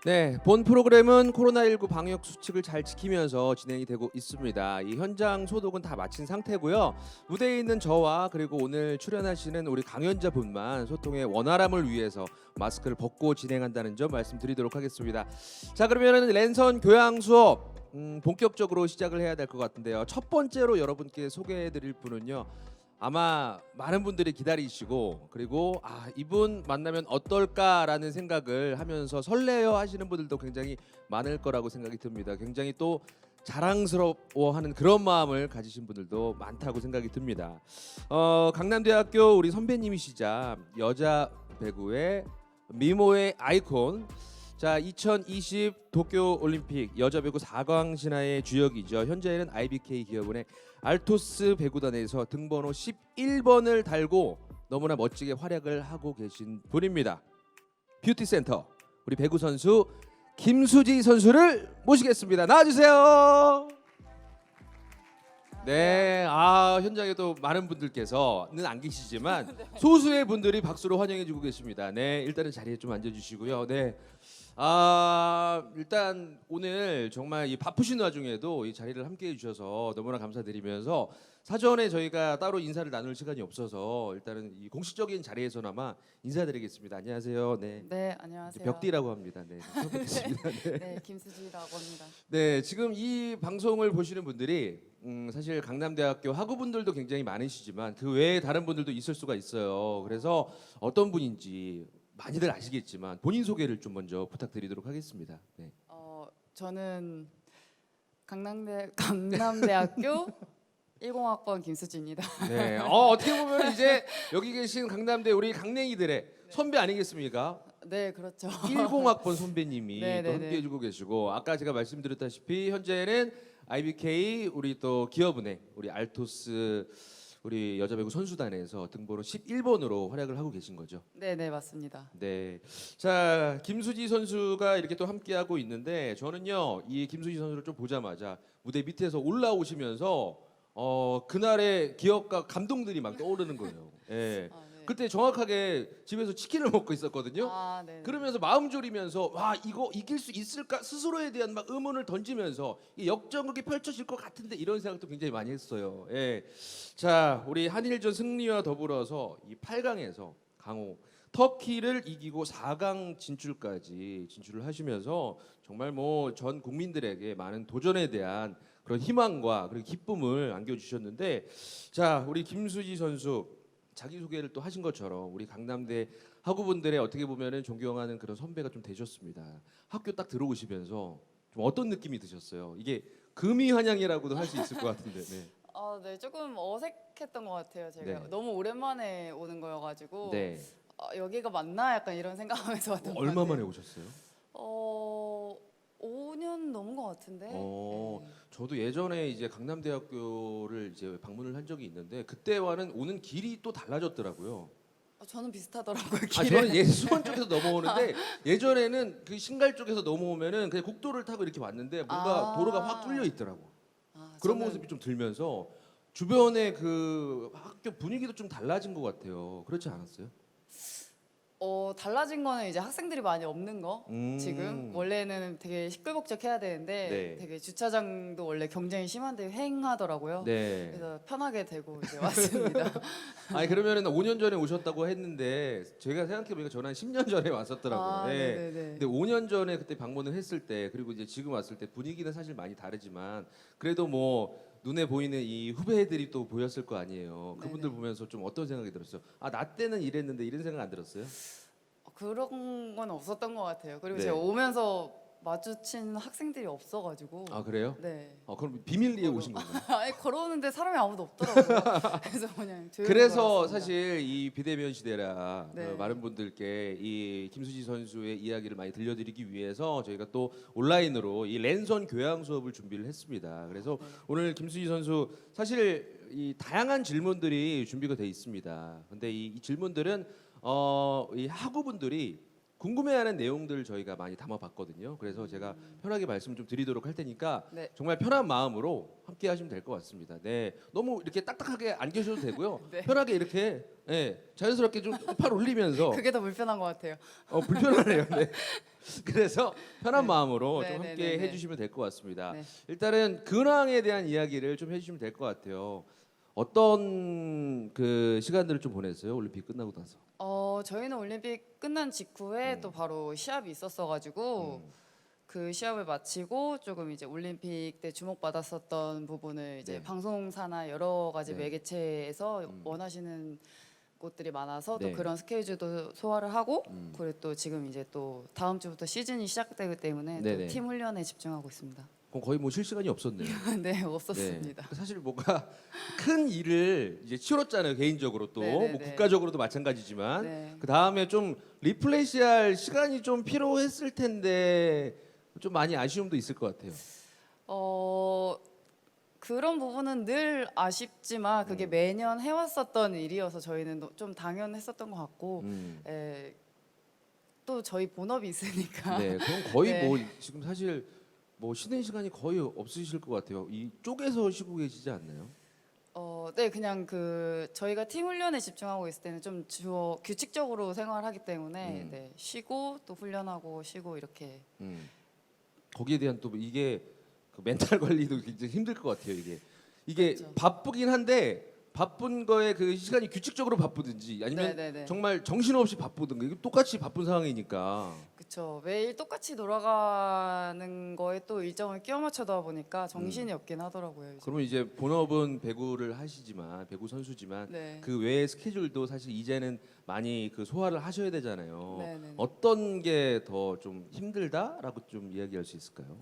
네, 본 프로그램은 코로나19 방역 수칙을 잘 지키면서 진행이 되고 있습니다. 이 현장 소독은 다 마친 상태고요. 무대에 있는 저와 그리고 오늘 출연하시는 우리 강연자분만 소통의 원활함을 위해서 마스크를 벗고 진행한다는 점 말씀드리도록 하겠습니다. 자, 그러면은 랜선 교양 수업 본격적으로 시작을 해야 될 것 같은데요. 첫 번째로 여러분께 소개해드릴 분은요. 아마 많은 분들이 기다리시고 그리고 이분 만나면 어떨까라는 생각을 하면서 설레어 하시는 분들도 굉장히 많을 거라고 생각이 듭니다. 굉장히 또 자랑스러워하는 그런 마음을 가지신 분들도 많다고 생각이 듭니다. 강남대학교 우리 선배님이시자 여자 배구의 미모의 아이콘. 자, 2020 도쿄 올림픽 여자 배구 4강 신화의 주역이죠. 현재는 IBK 기업은의 알토스 배구단에서 등번호 11번을 달고 너무나 멋지게 활약을 하고 계신 분입니다. 뷰티센터 우리 배구 선수 김수지 선수를 모시겠습니다. 나와주세요. 네, 현장에도 많은 분들께서는 안 계시지만 소수의 분들이 박수로 환영해주고 계십니다. 네, 일단은 자리에 좀 앉아주시고요. 네, 일단 오늘 정말 이 바쁘신 와중에도 이 자리를 함께해 주셔서 너무나 감사드리면서 사전에 저희가 따로 인사를 나눌 시간이 없어서 일단은 이 공식적인 자리에서나마 인사드리겠습니다. 안녕하세요. 네. 네, 안녕하세요. 벽디라고 합니다. 네, 처음 뵙겠습니다. 네. 네, 김수지라고 합니다. 네, 지금 이 방송을 보시는 분들이 사실 강남대학교 학우분들도 굉장히 많으시지만 그 외에 다른 분들도 있을 수가 있어요. 그래서 어떤 분인지 많이들 아시겠지만 본인 소개를 좀 먼저 부탁드리도록 하겠습니다. 네. 저는 강남대학교 10학번 김수지입니다. 네. 어떻게 보면 이제 여기 계신 강남대 우리 강냉이들의 선배 아니겠습니까? 네, 그렇죠. 10학번 선배님이 네, 또 네, 함께 네. 해주고 계시고 아까 제가 말씀드렸다시피 현재는 IBK 우리 또 기업은행 우리 알토스 우리 여자 배구 선수단에서 등번호 11번으로 활약을 하고 계신 거죠. 네, 네, 맞습니다. 네. 자, 김수지 선수가 이렇게 또 함께 하고 있는데 저는요 이 김수지 선수를 좀 보자마자 무대 밑에서 올라오시면서 그날의 기억과 감동들이 막 떠오르는 거예요. 예. 네. 그때 정확하게 집에서 치킨을 먹고 있었거든요. 네. 그러면서 마음 졸이면서 와 이거 이길 수 있을까 스스로에 대한 막 의문을 던지면서 이 역전극이 펼쳐질 것 같은데 이런 생각도 굉장히 많이 했어요. 예. 자, 우리 한일전 승리와 더불어서 이 8강에서 강호 터키를 이기고 4강 진출까지 진출을 하시면서 정말 뭐 전 국민들에게 많은 도전에 대한 그런 희망과 그리고 기쁨을 안겨주셨는데 자, 우리 김수지 선수 자기 소개를 또 하신 것처럼 우리 강남대 학우분들의 어떻게 보면은 존경하는 그런 선배가 좀 되셨습니다. 학교 딱 들어오시면서 좀 어떤 느낌이 드셨어요? 이게 금이 환영이라고도 할 수 있을 것 같은데. 네. 네, 조금 어색했던 것 같아요. 제가 네. 너무 오랜만에 오는 거여가지고 네. 여기가 맞나 약간 이런 생각하면서 왔던 것 얼마 같아요. 만에 오셨어요? 5년 넘은 것 같은데. 네. 저도 예전에 이제 강남대학교를 이제 방문을 한 적이 있는데 그때와는 오는 길이 또 달라졌더라고요. 저는 비슷하더라고요. 저는 수원 쪽에서 넘어오는데 예전에는 그 신갈 쪽에서 넘어오면은 그냥 국도를 타고 이렇게 왔는데 뭔가 도로가 확 뚫려 있더라고. 그런 저는 모습이 좀 들면서 주변의 그 학교 분위기도 좀 달라진 것 같아요. 그렇지 않았어요? 달라진 거는 이제 학생들이 많이 없는 거. 지금 원래는 되게 시끌벅적해야 되는데 네. 되게 주차장도 원래 경쟁이 심한데 횡하더라고요. 네. 그래서 편하게 되고 이제 왔습니다. 아니 그러면은 5년 전에 오셨다고 했는데 제가 생각해 보니까 저는 한 10년 전에 왔었더라고요. 네. 네네네. 근데 5년 전에 그때 방문을 했을 때 그리고 이제 지금 왔을 때 분위기는 사실 많이 다르지만 그래도 뭐 눈에 보이는 이 후배들이 또 보였을 거 아니에요. 그분들 네네. 보면서 좀 어떤 생각이 들었어요? 나 때는 이랬는데 이런 생각 안 들었어요? 그런 건 없었던 것 같아요. 그리고 네. 제가 오면서 마주친 학생들이 없어가지고. 그래요? 네. 그럼 비밀리에 오신 건가요? 아니 걸어오는데 사람이 아무도 없더라고요. 그래서 그냥 조용히 그래서 걸었습니다. 사실 이 비대면 시대라 네. 많은 분들께 이 김수지 선수의 이야기를 많이 들려드리기 위해서 저희가 또 온라인으로 이 랜선 교양 수업을 준비를 했습니다. 그래서 네. 오늘 김수지 선수 사실 이 다양한 질문들이 준비가 돼 있습니다. 근데 이 질문들은 이 학우분들이 궁금해하는 내용들 저희가 많이 담아봤거든요. 그래서 제가 편하게 말씀 좀 드리도록 할 테니까 네. 정말 편한 마음으로 함께 하시면 될 것 같습니다. 네, 너무 이렇게 딱딱하게 안 계셔도 되고요. 네. 편하게 이렇게 자연스럽게 좀 팔 올리면서 그게 더 불편한 것 같아요. 불편하네요. 네. 그래서 편한 네. 마음으로 네, 좀 네, 함께 네, 네. 해주시면 될 것 같습니다. 네. 일단은 근황에 대한 이야기를 좀 해주시면 될 것 같아요. 어떤 그 시간들을 좀 보냈어요? 올림픽 끝나고 나서. 저희는 올림픽 끝난 직후에 또 바로 시합이 있었어가지고 그 시합을 마치고 조금 이제 올림픽 때 주목받았었던 부분을 이제 네. 방송사나 여러 가지 네. 매개체에서 원하시는 곳들이 많아서 네. 또 그런 스케줄도 소화를 하고 그리고 또 지금 이제 또 다음 주부터 시즌이 시작되기 때문에 네네. 또 팀 훈련에 집중하고 있습니다. 그럼 거의 뭐 쉴 시간이 없었네요. 네, 없었습니다. 네. 사실 뭔가 큰 일을 이제 치렀잖아요. 개인적으로 또 네네네. 뭐 국가적으로도 마찬가지지만 네. 그 다음에 좀 리플레이시할 시간이 좀 필요했을 텐데 좀 많이 아쉬움도 있을 것 같아요. 그런 부분은 늘 아쉽지만 그게 매년 해왔었던 일이어서 저희는 좀 당연했었던 것 같고 또 저희 본업이 있으니까 네, 그럼 거의 네. 뭐 지금 사실 뭐 쉬는 시간이 거의 없으실 것 같아요. 이 쪼개서 쉬고 계시지 않나요? 네, 그냥 그 저희가 팀 훈련에 집중하고 있을 때는 좀 주로 규칙적으로 생활하기 때문에 네, 쉬고 또 훈련하고 쉬고 이렇게. 거기에 대한 또 이게 그 멘탈 관리도 굉장히 힘들 것 같아요. 이게 그렇죠. 바쁘긴 한데 바쁜 거에 그 시간이 규칙적으로 바쁘든지 아니면 네네네. 정말 정신없이 바쁘든가 이게 똑같이 바쁜 상황이니까. 그렇죠. 매일 똑같이 돌아가는 거에 또 일정을 끼워 맞춰다 보니까 정신이 없긴 하더라고요. 요즘. 그러면 이제 본업은 배구를 하시지만 배구 선수지만 네. 그 외의 스케줄도 사실 이제는 많이 그 소화를 하셔야 되잖아요. 네네네. 어떤 게 더 좀 힘들다라고 좀 이야기할 수 있을까요?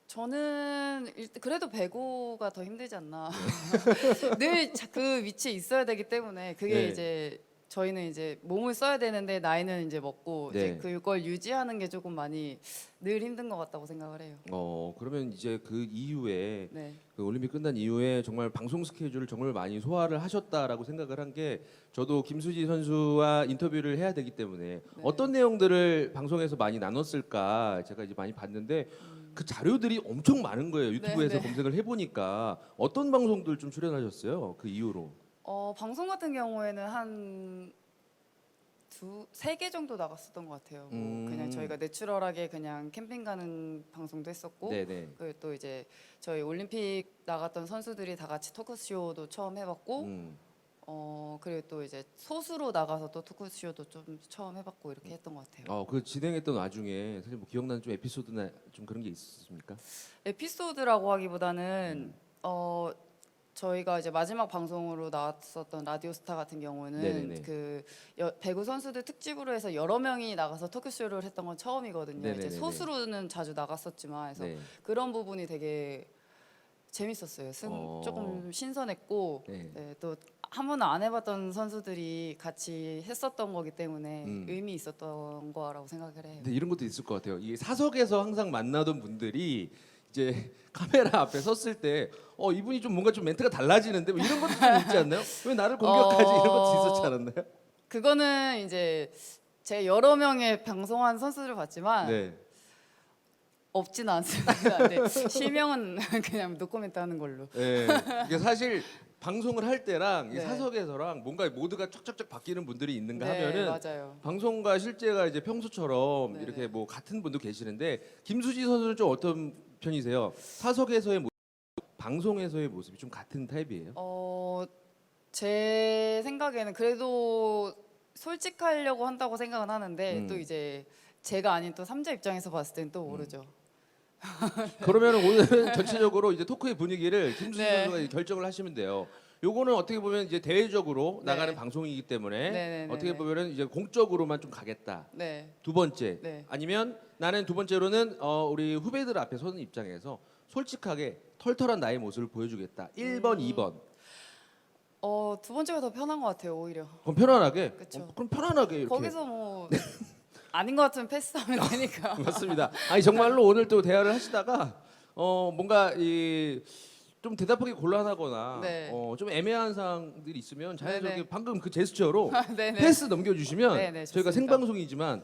저는 그래도 배구가 더 힘들지 않나. 늘 그 위치에 있어야 되기 때문에 그게 네. 이제 저희는 이제 몸을 써야 되는데 나이는 이제 먹고 네. 이제 그걸 유지하는 게 조금 많이 늘 힘든 것 같다고 생각을 해요. 그러면 이제 그 이후에 네. 그 올림픽 끝난 이후에 정말 방송 스케줄을 정말 많이 소화를 하셨다라고 생각을 한 게 저도 김수지 선수와 인터뷰를 해야 되기 때문에 네. 어떤 내용들을 방송에서 많이 나눴을까 제가 이제 많이 봤는데 그 자료들이 엄청 많은 거예요. 유튜브에서 네, 네. 검색을 해보니까 어떤 방송들 좀 출연하셨어요? 그 이후로. 방송 같은 경우에는 한 세 개 정도 나갔었던 것 같아요. 뭐 그냥 저희가 내추럴하게 그냥 캠핑 가는 방송도 했었고, 네네. 그리고 또 이제 저희 올림픽 나갔던 선수들이 다 같이 토크쇼도 처음 해봤고, 그리고 또 이제 소수로 나가서 또 토크쇼도 좀 처음 해봤고 이렇게 했던 것 같아요. 그 진행했던 와중에 사실 뭐 기억나는 좀 에피소드나 좀 그런 게 있습니까? 에피소드라고 하기보다는 저희가 이제 마지막 방송으로 나왔었던 라디오스타 같은 경우는 네네네. 그 배구 선수들 특집으로 해서 여러 명이 나가서 토크쇼를 했던 건 처음이거든요. 네네네네. 이제 소수로는 자주 나갔었지만 그래서 네. 그런 부분이 되게 재밌었어요. 조금 신선했고 네. 또 한 번도 안 해봤던 선수들이 같이 했었던 거기 때문에 의미 있었던 거라고 생각을 해요. 근데 이런 것도 있을 것 같아요. 이게 사석에서 항상 만나던 분들이 이제 카메라 앞에 섰을 때 이분이 좀 뭔가 좀 멘트가 달라지는데 뭐 이런 것도 좀 있지 않나요? 왜 나를 공격하지 이런 것도 있었지 않았나요? 그거는 이제 제 여러 명의 방송한 선수를 봤지만 네. 없지는 않습니다. 네. 실명은 그냥 노코멘트 하는 걸로. 네. 이게 사실 방송을 할 때랑 이 네. 사석에서랑 뭔가 모두가 쫙쫙쫙 바뀌는 분들이 있는가 네, 하면은 맞아요. 방송과 실제가 이제 평소처럼 네네. 이렇게 뭐 같은 분도 계시는데 김수지 선수는 좀 어떤 편이세요? 사석에서의 모습, 방송에서의 모습이 좀 같은 타입이에요? 제 생각에는 그래도 솔직하려고 한다고 생각은 하는데 또 이제 제가 아닌 또 삼자 입장에서 봤을 때는 또 모르죠. 그러면 오늘은 전체적으로 이제 토크의 분위기를 김수지 네. 선수가 결정을 하시면 돼요. 요거는 어떻게 보면 이제 대외적으로 네. 나가는 방송이기 때문에 네네네네. 어떻게 보면은 이제 공적으로만 좀 가겠다. 네. 두 번째 네. 아니면 나는 두 번째로는 우리 후배들 앞에 서는 입장에서 솔직하게 털털한 나의 모습을 보여주겠다. 1번, 2번. 두 번째가 더 편한 것 같아요, 오히려. 그럼 편안하게. 그쵸. 그럼 편안하게 이렇게. 거기서 뭐 아닌 것 같으면 패스하면 되니까. 맞습니다. 아니 정말로 오늘 또 대화를 하시다가 뭔가 좀 대답하기 곤란하거나 네. 좀 애매한 사항들이 있으면 자연스럽게 네네. 방금 그 제스처로 네네. 패스 넘겨주시면 네네, 저희가 좋습니다. 생방송이지만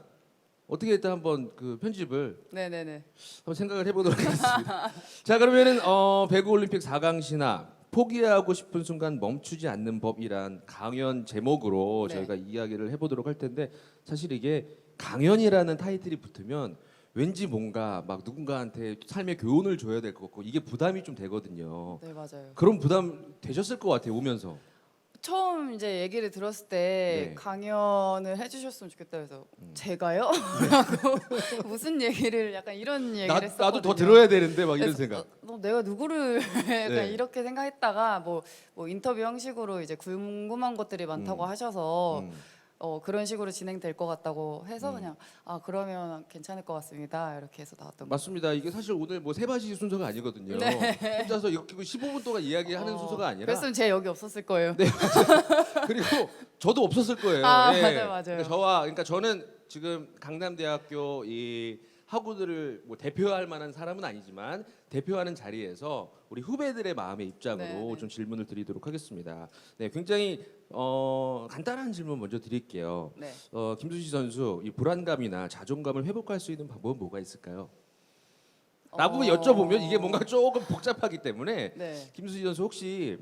어떻게 일단 한번 그 편집을 네네네. 한번 생각을 해보도록 하겠습니다. 자 그러면은 배구 올림픽 4강 신화 포기하고 싶은 순간 멈추지 않는 법이란 강연 제목으로 네. 저희가 이야기를 해보도록 할 텐데 사실 이게 강연이라는 타이틀이 붙으면 왠지 뭔가 막 누군가한테 삶의 교훈을 줘야 될 것 같고 이게 부담이 좀 되거든요. 네, 맞아요. 그런 부담 되셨을 것 같아요 오면서. 처음 이제 얘기를 들었을 때 네. 강연을 해주셨으면 좋겠다 해서 제가요? 라고 무슨 얘기를 약간 이런 얘기를 했었거든요. 나도 더 들어야 되는데 막 이런 그래서 생각. 내가 누구를 약간 네. 이렇게 생각했다가 뭐 인터뷰 형식으로 이제 궁금한 것들이 많다고 하셔서 음. 그런 식으로 진행될 것 같다고 해서 그냥 그러면 괜찮을 것 같습니다 이렇게 해서 나왔던 거. 맞습니다. 이게 사실 오늘 뭐 세바시 순서가 아니거든요. 네. 혼자서 이렇게 15분 동안 이야기하는 순서가 아니라. 그랬으면 제 여기 없었을 거예요. 네. 그리고 저도 없었을 거예요. 맞아요. 그러니까 저는 지금 강남대학교 이 학우들을 뭐 대표할 만한 사람은 아니지만 대표하는 자리에서 우리 후배들의 마음의 입장으로 네. 좀 질문을 드리도록 하겠습니다. 네, 굉장히 간단한 질문 먼저 드릴게요. 네. 김수지 선수 이 불안감이나 자존감을 회복할 수 있는 방법은 뭐가 있을까요? 나보고 여쭤보면 이게 뭔가 조금 복잡하기 때문에 네. 김수지 선수 혹시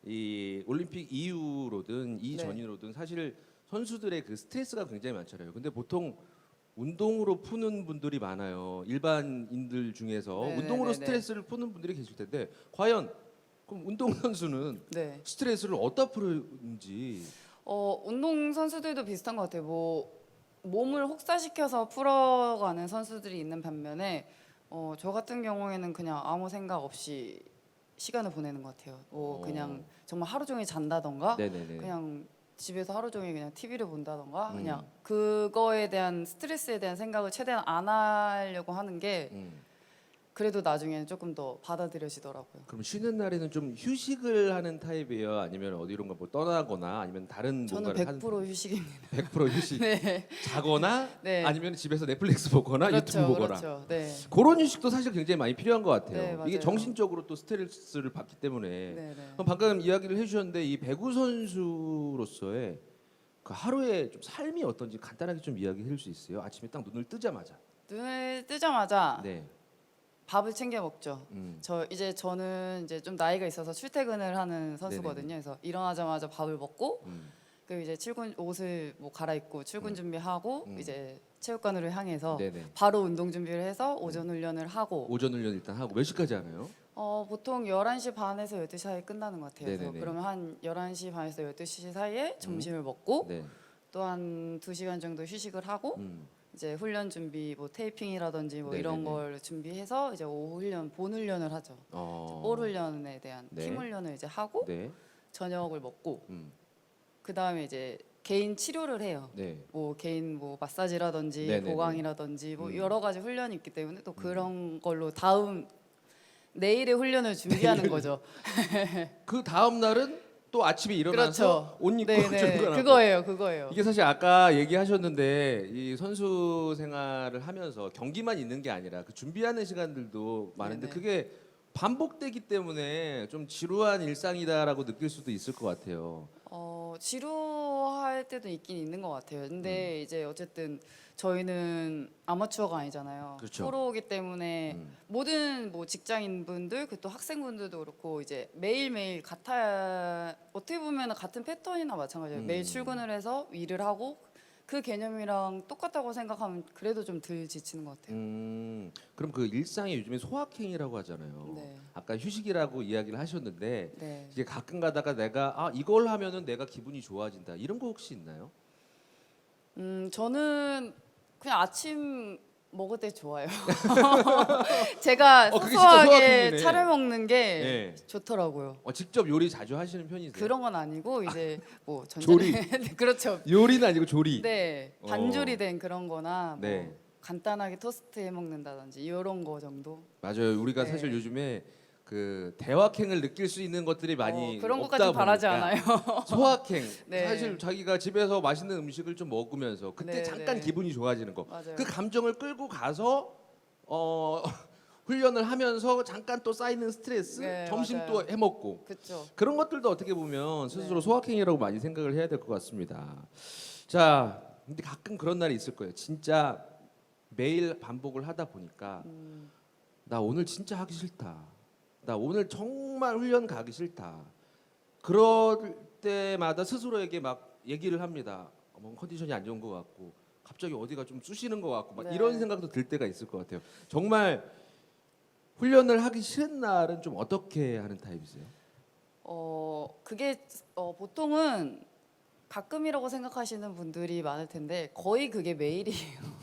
이 올림픽 이후로든 이전이로든 사실 선수들의 그 스트레스가 굉장히 많잖아요. 근데 보통 운동으로 푸는 분들이 많아요. 일반인들 중에서 네, 운동으로 네, 네, 스트레스를 푸는 분들이 계실 텐데 과연 그럼 운동 선수는 네. 스트레스를 어디다 푸는지. 운동 선수들도 비슷한 것 같아요. 뭐 몸을 혹사시켜서 풀어가는 선수들이 있는 반면에 저 같은 경우에는 그냥 아무 생각 없이 시간을 보내는 것 같아요. 그냥 정말 하루 종일 잔다던가 네네네. 그냥 집에서 하루 종일 그냥 TV를 본다던가 그냥 그거에 대한 스트레스에 대한 생각을 최대한 안 하려고 하는 게 그래도 나중에는 조금 더 받아들여지더라고요. 그럼 쉬는 날에는 좀 휴식을 하는 타입이에요? 아니면 어디론가 뭐 떠나거나 아니면 다른 저는 뭔가를 100% 휴식입니다. 100% 휴식. 네. 자거나 네. 아니면 집에서 넷플릭스 보거나 유튜브 보거나. 그렇죠. 네. 그런 휴식도 사실 굉장히 많이 필요한 것 같아요. 네, 이게 맞아요. 정신적으로 또 스트레스를 받기 때문에. 네. 그럼 방금 이야기를 해주셨는데 이 배구 선수로서의 그 하루의 좀 삶이 어떤지 간단하게 좀 이야기해 줄 수 있어요? 아침에 딱 눈을 뜨자마자. 눈을 뜨자마자 네. 밥을 챙겨 먹죠. 음. 저는 이제 좀 나이가 있어서 출퇴근을 하는 선수거든요. 네네네. 그래서 일어나자마자 밥을 먹고 음. 그리고 이제 출근 옷을 뭐 갈아입고 출근 준비하고 음. 이제 체육관으로 향해서 네네. 바로 운동 준비를 해서 오전 훈련을 하고 오전 훈련 일단 하고 몇 시까지 하나요? 보통 11시 반에서 12시 사이에 끝나는 것 같아요. 그래서 네네네. 그러면 한 11시 반에서 12시 사이에 점심을 먹고 네. 또 한 2시간 정도 휴식을 하고 음. 이제 훈련 준비 뭐 테이핑이라든지 뭐 이런 네네네. 걸 준비해서 이제 오후 훈련 본 훈련을 하죠. 볼 훈련에 대한 네. 팀 훈련을 이제 하고 네. 저녁을 먹고 음. 그 다음에 이제 개인 치료를 해요. 네. 뭐 개인 뭐 마사지라든지 네네네. 보강이라든지 뭐 음. 여러 가지 훈련이 있기 때문에 또 그런 걸로 다음 내일의 훈련을 준비하는 거죠. 그 다음 날은 또 아침에 일어나서 그렇죠. 옷 입고 네네. 출근하고. 그거예요. 이게 사실 아까 얘기하셨는데 이 선수 생활을 하면서 경기만 있는 게 아니라 그 준비하는 시간들도 많은데 네네. 그게 반복되기 때문에 좀 지루한 일상이다라고 느낄 수도 있을 것 같아요. 지루할 때도 있긴 있는 것 같아요. 근데 이제 어쨌든 저희는 아마추어가 아니잖아요. 그렇죠. 프로이기 때문에 모든 뭐 직장인분들, 그 또 학생분들도 그렇고 이제 매일매일 어떻게 보면 같은 패턴이나 마찬가지예요. 매일 출근을 해서 일을 하고 그 개념이랑 똑같다고 생각하면 그래도 좀 덜 지치는 것 같아요. 그럼 그 일상에 요즘에 소확행이라고 하잖아요. 네. 아까 휴식이라고 이야기를 하셨는데 네. 이게 가끔 가다가 내가 이걸 하면은 내가 기분이 좋아진다 이런 거 혹시 있나요? 저는 그냥 아침 먹을 때 좋아요. 제가 그게 진짜 소소하게 소확행이네. 차려 먹는 게 네. 좋더라고요. 직접 요리 자주 하시는 편이세요? 그런 건 아니고 이제 뭐 조리. 네, 그렇죠. 요리는 아니고 조리. 네, 반조리된 그런 거나 뭐 네. 간단하게 토스트 해 먹는다든지 이런 거 정도. 맞아요. 우리가 네. 사실 요즘에 그 대확행을 느낄 수 있는 것들이 많이 그런 없다 것까지 바라지 보니까 않아요. 소확행. 네. 사실 자기가 집에서 맛있는 음식을 좀 먹으면서 그때 네, 잠깐 네. 기분이 좋아지는 거. 맞아요. 그 감정을 끌고 가서 훈련을 하면서 잠깐 또 쌓이는 스트레스, 네, 점심 맞아요. 또 해먹고 그렇죠. 그런 것들도 어떻게 보면 스스로 네. 소확행이라고 많이 생각을 해야 될 것 같습니다. 자, 근데 가끔 그런 날이 있을 거예요. 진짜 매일 반복을 하다 보니까 나 오늘 진짜 하기 싫다. 나 오늘 정말 훈련 가기 싫다. 그럴 때마다 스스로에게 막 얘기를 합니다. 뭔 컨디션이 안 좋은 것 같고 갑자기 어디가 좀 쑤시는 것 같고 막 네. 이런 생각도 들 때가 있을 것 같아요. 정말 훈련을 하기 싫은 날은 좀 어떻게 하는 타입이세요? 그게 보통은 가끔이라고 생각하시는 분들이 많을 텐데 거의 그게 매일이에요.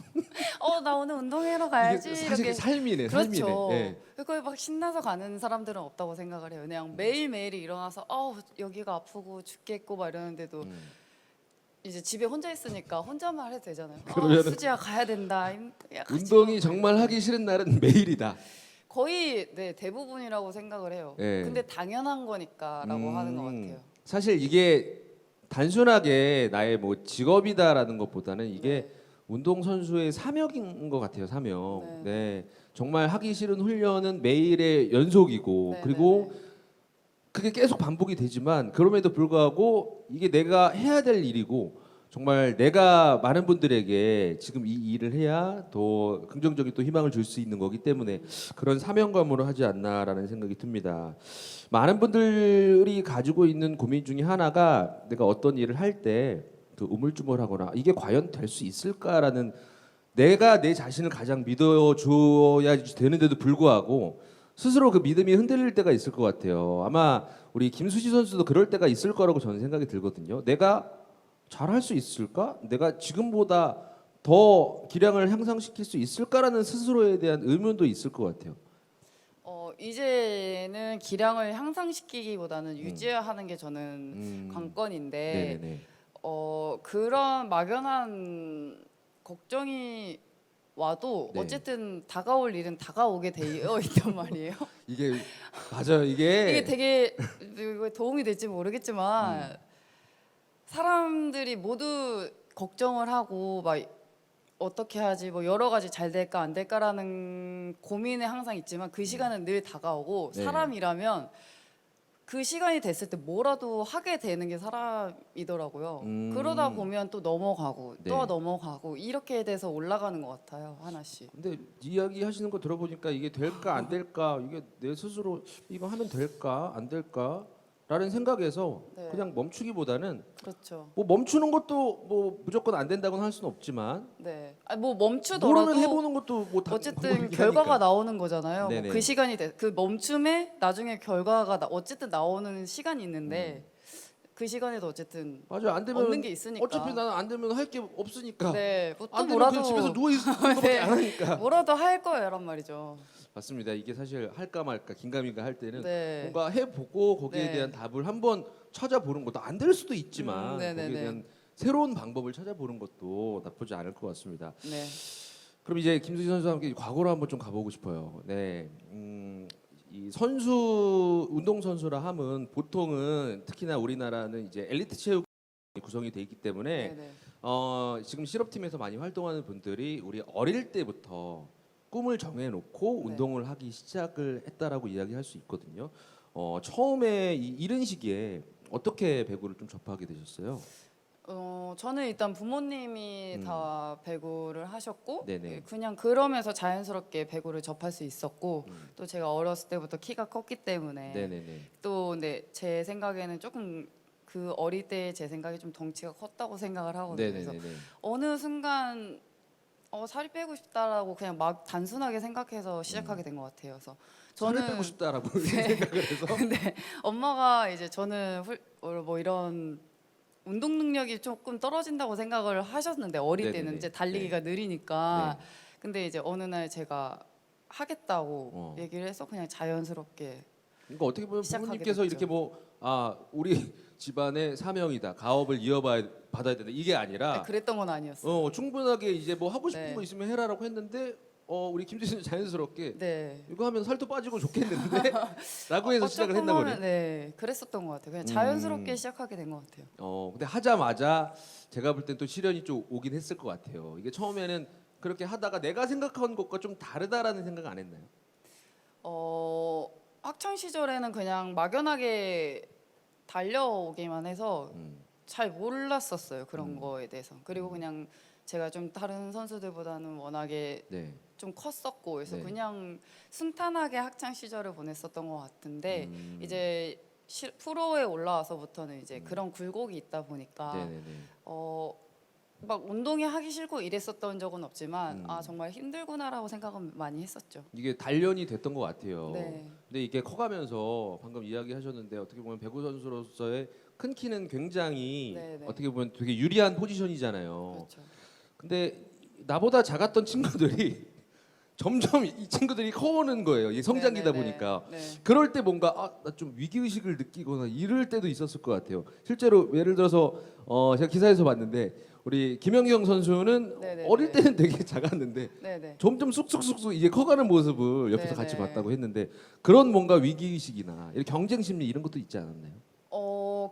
나 오늘 운동하러 가야지. 이게 사실 이렇게. 삶이네, 그렇죠. 삶이네. 예. 거의 막 신나서 가는 사람들은 없다고 생각을 해요. 그냥 매일매일이 일어나서 여기가 아프고 죽겠고 막 이러는데도 이제 집에 혼자 있으니까 혼자만 해도 되잖아요. 그러면은 수지야 가야 된다. 야, 같이 운동이 가. 정말 하기 싫은 날은 매일이다. 거의 네 대부분이라고 생각을 해요. 예. 근데 당연한 거니까라고 하는 것 같아요. 사실 이게 단순하게 나의 뭐 직업이다라는 것보다는 이게 네. 운동 선수의 사명인 것 같아요. 사명. 네. 네. 정말 하기 싫은 훈련은 매일의 연속이고 네, 그리고 네, 그게 계속 반복이 되지만 그럼에도 불구하고 이게 내가 해야 될 일이고 정말 내가 많은 분들에게 지금 이 일을 해야 더 긍정적인 또 희망을 줄 수 있는 거기 때문에 그런 사명감으로 하지 않나라는 생각이 듭니다. 많은 분들이 가지고 있는 고민 중에 하나가 내가 어떤 일을 할 때 그 우물쭈물하거나 이게 과연 될 수 있을까라는 내가 내 자신을 가장 믿어줘야 되는데도 불구하고 스스로 그 믿음이 흔들릴 때가 있을 것 같아요. 아마 우리 김수지 선수도 그럴 때가 있을 거라고 저는 생각이 들거든요. 내가 잘할 수 있을까? 내가 지금보다 더 기량을 향상시킬 수 있을까라는 스스로에 대한 의문도 있을 것 같아요. 이제는 기량을 향상시키기보다는 유지하는 게 저는 관건인데 네네네. 그런 막연한 걱정이 와도 네. 어쨌든 다가올 일은 다가오게 되어 있단 말이에요. 이게 맞아요. 이게 되게 도움이 될지 모르겠지만 사람들이 모두 걱정을 하고 막 어떻게 하지 뭐 여러 가지 잘 될까 안 될까라는 고민에 항상 있지만 그 시간은 늘 다가오고 네. 사람이라면 그 시간이 됐을 때 뭐라도 하게 되는 게 사람이더라고요. 그러다 보면 또 넘어가고 네. 또 넘어가고 이렇게 돼서 올라가는 것 같아요 하나씩. 근데 이야기 하시는 거 들어보니까 이게 될까 안 될까 이게 내 스스로 이거 하면 될까 안 될까라는 생각에서 네. 그냥 멈추기보다는 그렇죠. 뭐 멈추는 것도 뭐 무조건 안 된다고는 할 수는 없지만 네. 뭐 멈추더라도 모르면 해보는 것도 뭐 어쨌든 결과가 나오는 거잖아요. 뭐 네네. 그 시간이 그 멈춤에 나중에 결과가 어쨌든 나오는 시간이 있는데 그 시간에도 어쨌든 맞아 안 되면 없는 게 있으니까. 어차피 나는 안 되면 할 게 없으니까 네, 뭐또 안 되면 뭐라도 그냥 집에서 누워 있는 것밖에 네. 안 하니까 뭐라도 할 거예요란 말이죠. 맞습니다. 이게 사실 할까 말까 긴가민가 할 때는 네. 뭔가 해보고 거기에 네. 대한 답을 한번 찾아보는 것도 안 될 수도 있지만 네네네. 거기에 대한 새로운 방법을 찾아보는 것도 나쁘지 않을 것 같습니다. 네. 그럼 이제 김수지 선수와 함께 과거로 한번 좀 가보고 싶어요. 네, 이 선수 운동 선수라 함은 보통은 특히나 우리나라는 이제 엘리트 체육 구성이 돼 있기 때문에 네네. 지금 실업팀에서 많이 활동하는 분들이 우리 어릴 때부터 꿈을 정해놓고 네. 운동을 하기 시작을 했다라고 이야기할 수 있거든요. 처음에 이른 시기에 어떻게 배구를 좀 접하게 되셨어요? 저는 일단 부모님이 다 배구를 하셨고 네네. 그냥 그러면서 자연스럽게 배구를 접할 수 있었고 또 제가 어렸을 때부터 키가 컸기 때문에 네네네. 또 근데 제 생각에는 조금 그 어릴 때 제 생각에 좀 덩치가 컸다고 생각을 하거든요. 그래서 네네네. 어느 순간 살이 빼고 싶다라고 그냥 막 단순하게 생각해서 시작하게 된 것 같아요. 그래서 살을 빼고 싶다라고 생각을 해서. 근데 엄마가 이제 저는 뭐 이런 운동 능력이 조금 떨어진다고 생각을 하셨는데 어릴 네네네. 때는 이제 달리기가 느리니까 네. 근데 이제 어느 날 제가 하겠다고 얘기를 해서 그냥 자연스럽게 그러니까 어떻게 보면 시작하게 부모님께서 됐죠. 이렇게 뭐 우리 집안의 사명이다 가업을 받아야 된다 이게 아니라 그랬던 건 아니었어요. 충분하게 이제 뭐 하고 싶은 네. 거 있으면 해라라고 했는데 우리 김지수는 자연스럽게 네. 이거 하면 살도 빠지고 좋겠는데 라고 해서 시작을 했나 보네. 네, 그랬었던 것 같아요. 그냥 자연스럽게 시작하게 된 것 같아요. 근데 하자마자 제가 볼 땐 또 시련이 좀 오긴 했을 것 같아요. 이게 처음에는 그렇게 하다가 내가 생각한 것과 좀 다르다라는 생각 안 했나요? 학창 시절에는 그냥 막연하게 달려오기만 해서 잘 몰랐었어요. 그런 거에 대해서. 그리고 그냥 제가 좀 다른 선수들보다는 워낙에 네. 좀 컸었고 그래서 네. 그냥 순탄하게 학창 시절을 보냈었던 것 같은데 음. 이제 프로에 올라와서부터는 이제 그런 굴곡이 있다 보니까 네네네. 막 운동이 하기 싫고 이랬었던 적은 없지만 음. 아 정말 힘들구나라고 생각은 많이 했었죠. 이게 단련이 됐던 것 같아요. 네. 근데 이게 커가면서 방금 이야기하셨는데 어떻게 보면 배구 선수로서의 큰 키는 굉장히 네네. 어떻게 보면 되게 유리한 포지션이잖아요. 그렇죠. 근데 나보다 작았던 친구들이 점점 이 친구들이 커오는 거예요. 이 성장기다 네네네. 보니까. 네. 그럴 때 뭔가 나 좀 위기 의식을 느끼거나 이럴 때도 있었을 것 같아요. 실제로 예를 들어서 제가 기사에서 봤는데 우리 김연경 선수는 네네네. 어릴 때는 되게 작았는데 네네. 점점 쑥쑥쑥쑥 이제 커가는 모습을 옆에서 같이 네네. 봤다고 했는데 그런 뭔가 위기 의식이나 이런 경쟁 심리 이런 것도 있지 않았나요?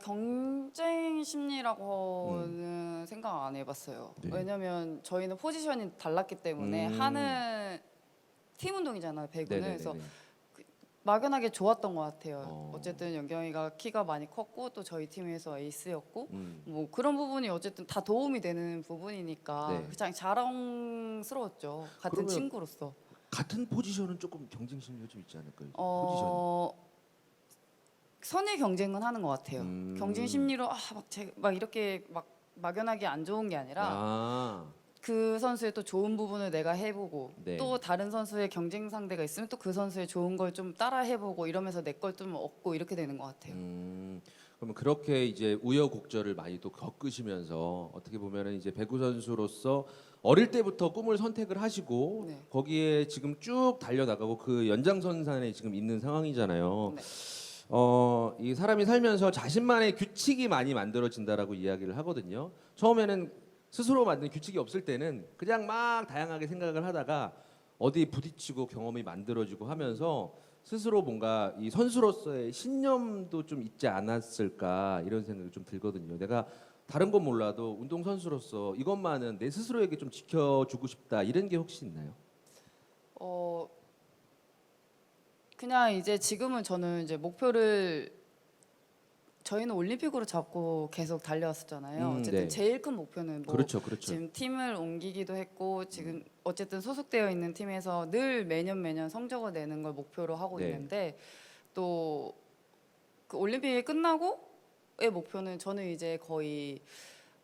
경쟁 심리라고는 생각 안 해봤어요. 네. 왜냐면 저희는 포지션이 달랐기 때문에 하는 팀 운동이잖아요. 배구는. 그래서 막연하게 좋았던 것 같아요. 어쨌든 연경이가 키가 많이 컸고 또 저희 팀에서 에이스였고 뭐 그런 부분이 어쨌든 다 도움이 되는 부분이니까 네. 그냥 자랑스러웠죠. 같은 그러면 친구로서. 같은 포지션은 조금 경쟁 심리가 좀 있지 않을까요? 포지션이. 선의 경쟁은 하는 것 같아요. 경쟁 심리로 막 이렇게 막 막연하게 안 좋은 게 아니라 그 선수의 또 좋은 부분을 내가 해보고 네. 또 다른 선수의 경쟁 상대가 있으면 또 그 선수의 좋은 걸 좀 따라 해보고 이러면서 내 걸 좀 얻고 이렇게 되는 것 같아요. 그러면 그렇게 이제 우여곡절을 많이 또 겪으시면서 어떻게 보면은 이제 배구 선수로서 어릴 때부터 꿈을 선택을 하시고 네. 거기에 지금 쭉 달려나가고 그 연장선상에 지금 있는 상황이잖아요. 네. 이 사람이 살면서 자신만의 규칙이 많이 만들어진다라고 이야기를 하거든요. 처음에는 스스로 만든 규칙이 없을 때는 그냥 막 다양하게 생각을 하다가 어디 부딪히고 경험이 만들어지고 하면서 스스로 뭔가 이 선수로서의 신념도 좀 있지 않았을까 이런 생각이 좀 들거든요. 내가 다른 건 몰라도 운동 선수로서 이것만은 내 스스로에게 좀 지켜주고 싶다 이런 게 혹시 있나요? 어 그냥 이제 지금은 저는 이제 목표를 저희는 올림픽으로 잡고 계속 달려왔었잖아요. 어쨌든 네. 제일 큰 목표는 뭐 그렇죠, 그렇죠. 지금 팀을 옮기기도 했고 지금 어쨌든 소속되어 있는 팀에서 늘 매년 성적을 내는 걸 목표로 하고 네. 있는데 또 그 올림픽이 끝나고의 목표는 저는 이제 거의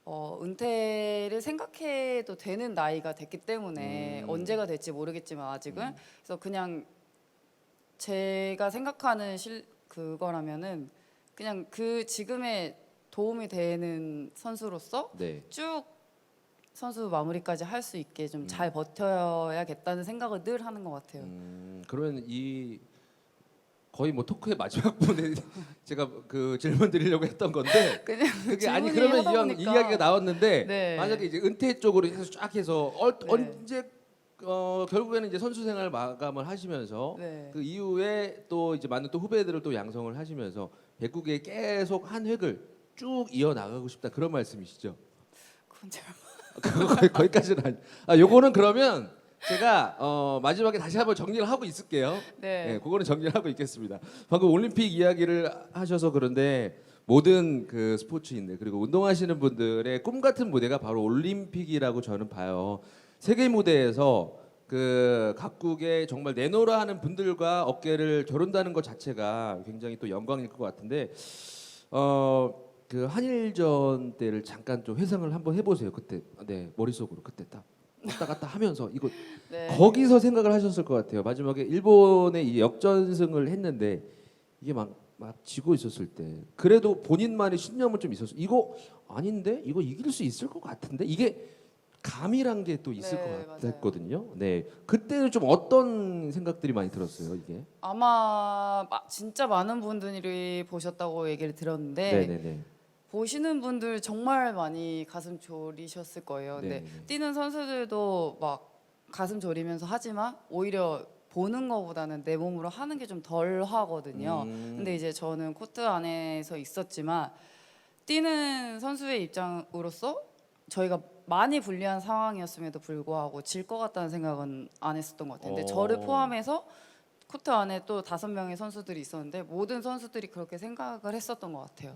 은퇴를 생각해도 되는 나이가 됐기 때문에 언제가 될지 모르겠지만 아직은 그래서 그냥 제가 생각하는 그거라면은 그냥 그 지금의 도움이 되는 선수로서 네. 쭉 선수 마무리까지 할 수 있게 좀 잘 버텨야겠다는 생각을 늘 하는 것 같아요. 그러면 이 거의 뭐 토크의 마지막 부분에 제가 그 질문 드리려고 했던 건데 그냥 그게 아니 질문이 그러면 하다 이왕 보니까. 이야기가 나왔는데 네. 만약에 이제 은퇴 쪽으로 해서 쫙 해서 네. 언제 결국에는 이제 선수 생활 마감을 하시면서 네. 그 이후에 또 이제 많은 또 후배들을 또 양성을 하시면서 배구에 계속 한 획을 쭉 이어 나가고 싶다 그런 말씀이시죠? 그건 잘 거기까지는 아니. 요거는 그러면 제가 마지막에 다시 한번 정리를 하고 있을게요. 네. 그거는 정리를 하고 있겠습니다. 방금 올림픽 이야기를 하셔서 그런데 모든 그 스포츠인들 그리고 운동하시는 분들의 꿈 같은 무대가 바로 올림픽이라고 저는 봐요. 세계 무대에서 그 각국의 정말 내노라 하는 분들과 어깨를 겨룬다는 것 자체가 굉장히 또 영광일 것 같은데 그 한일전 때를 잠깐 좀 회상을 한번 해보세요. 그때 머릿속으로 그때 딱 왔다 갔다 하면서 이거 네. 거기서 생각을 하셨을 것 같아요. 마지막에 일본의 이 역전승을 했는데 이게 막 지고 있었을 때 그래도 본인만의 신념은 좀 있었어. 이거 아닌데 이거 이길 수 있을 것 같은데 이게 감이란 게 또 있을 네, 것 같았거든요. 네, 그때는 좀 어떤 생각들이 많이 들었어요. 이게. 아마 진짜 많은 분들이 보셨다고 얘기를 들었는데 네네네. 보시는 분들 정말 많이 가슴 졸이셨을 거예요. 근데 네네네. 뛰는 선수들도 막 가슴 졸이면서 하지만 오히려 보는 것보다는 내 몸으로 하는 게 좀 덜 하거든요. 근데 이제 저는 코트 안에서 있었지만 뛰는 선수의 입장으로서 저희가 많이 불리한 상황이었음에도 불구하고 질 것 같다는 생각은 안 했었던 것 같아요. 근데 저를 포함해서 코트 안에 또 5명의 선수들이 있었는데 모든 선수들이 그렇게 생각을 했었던 것 같아요.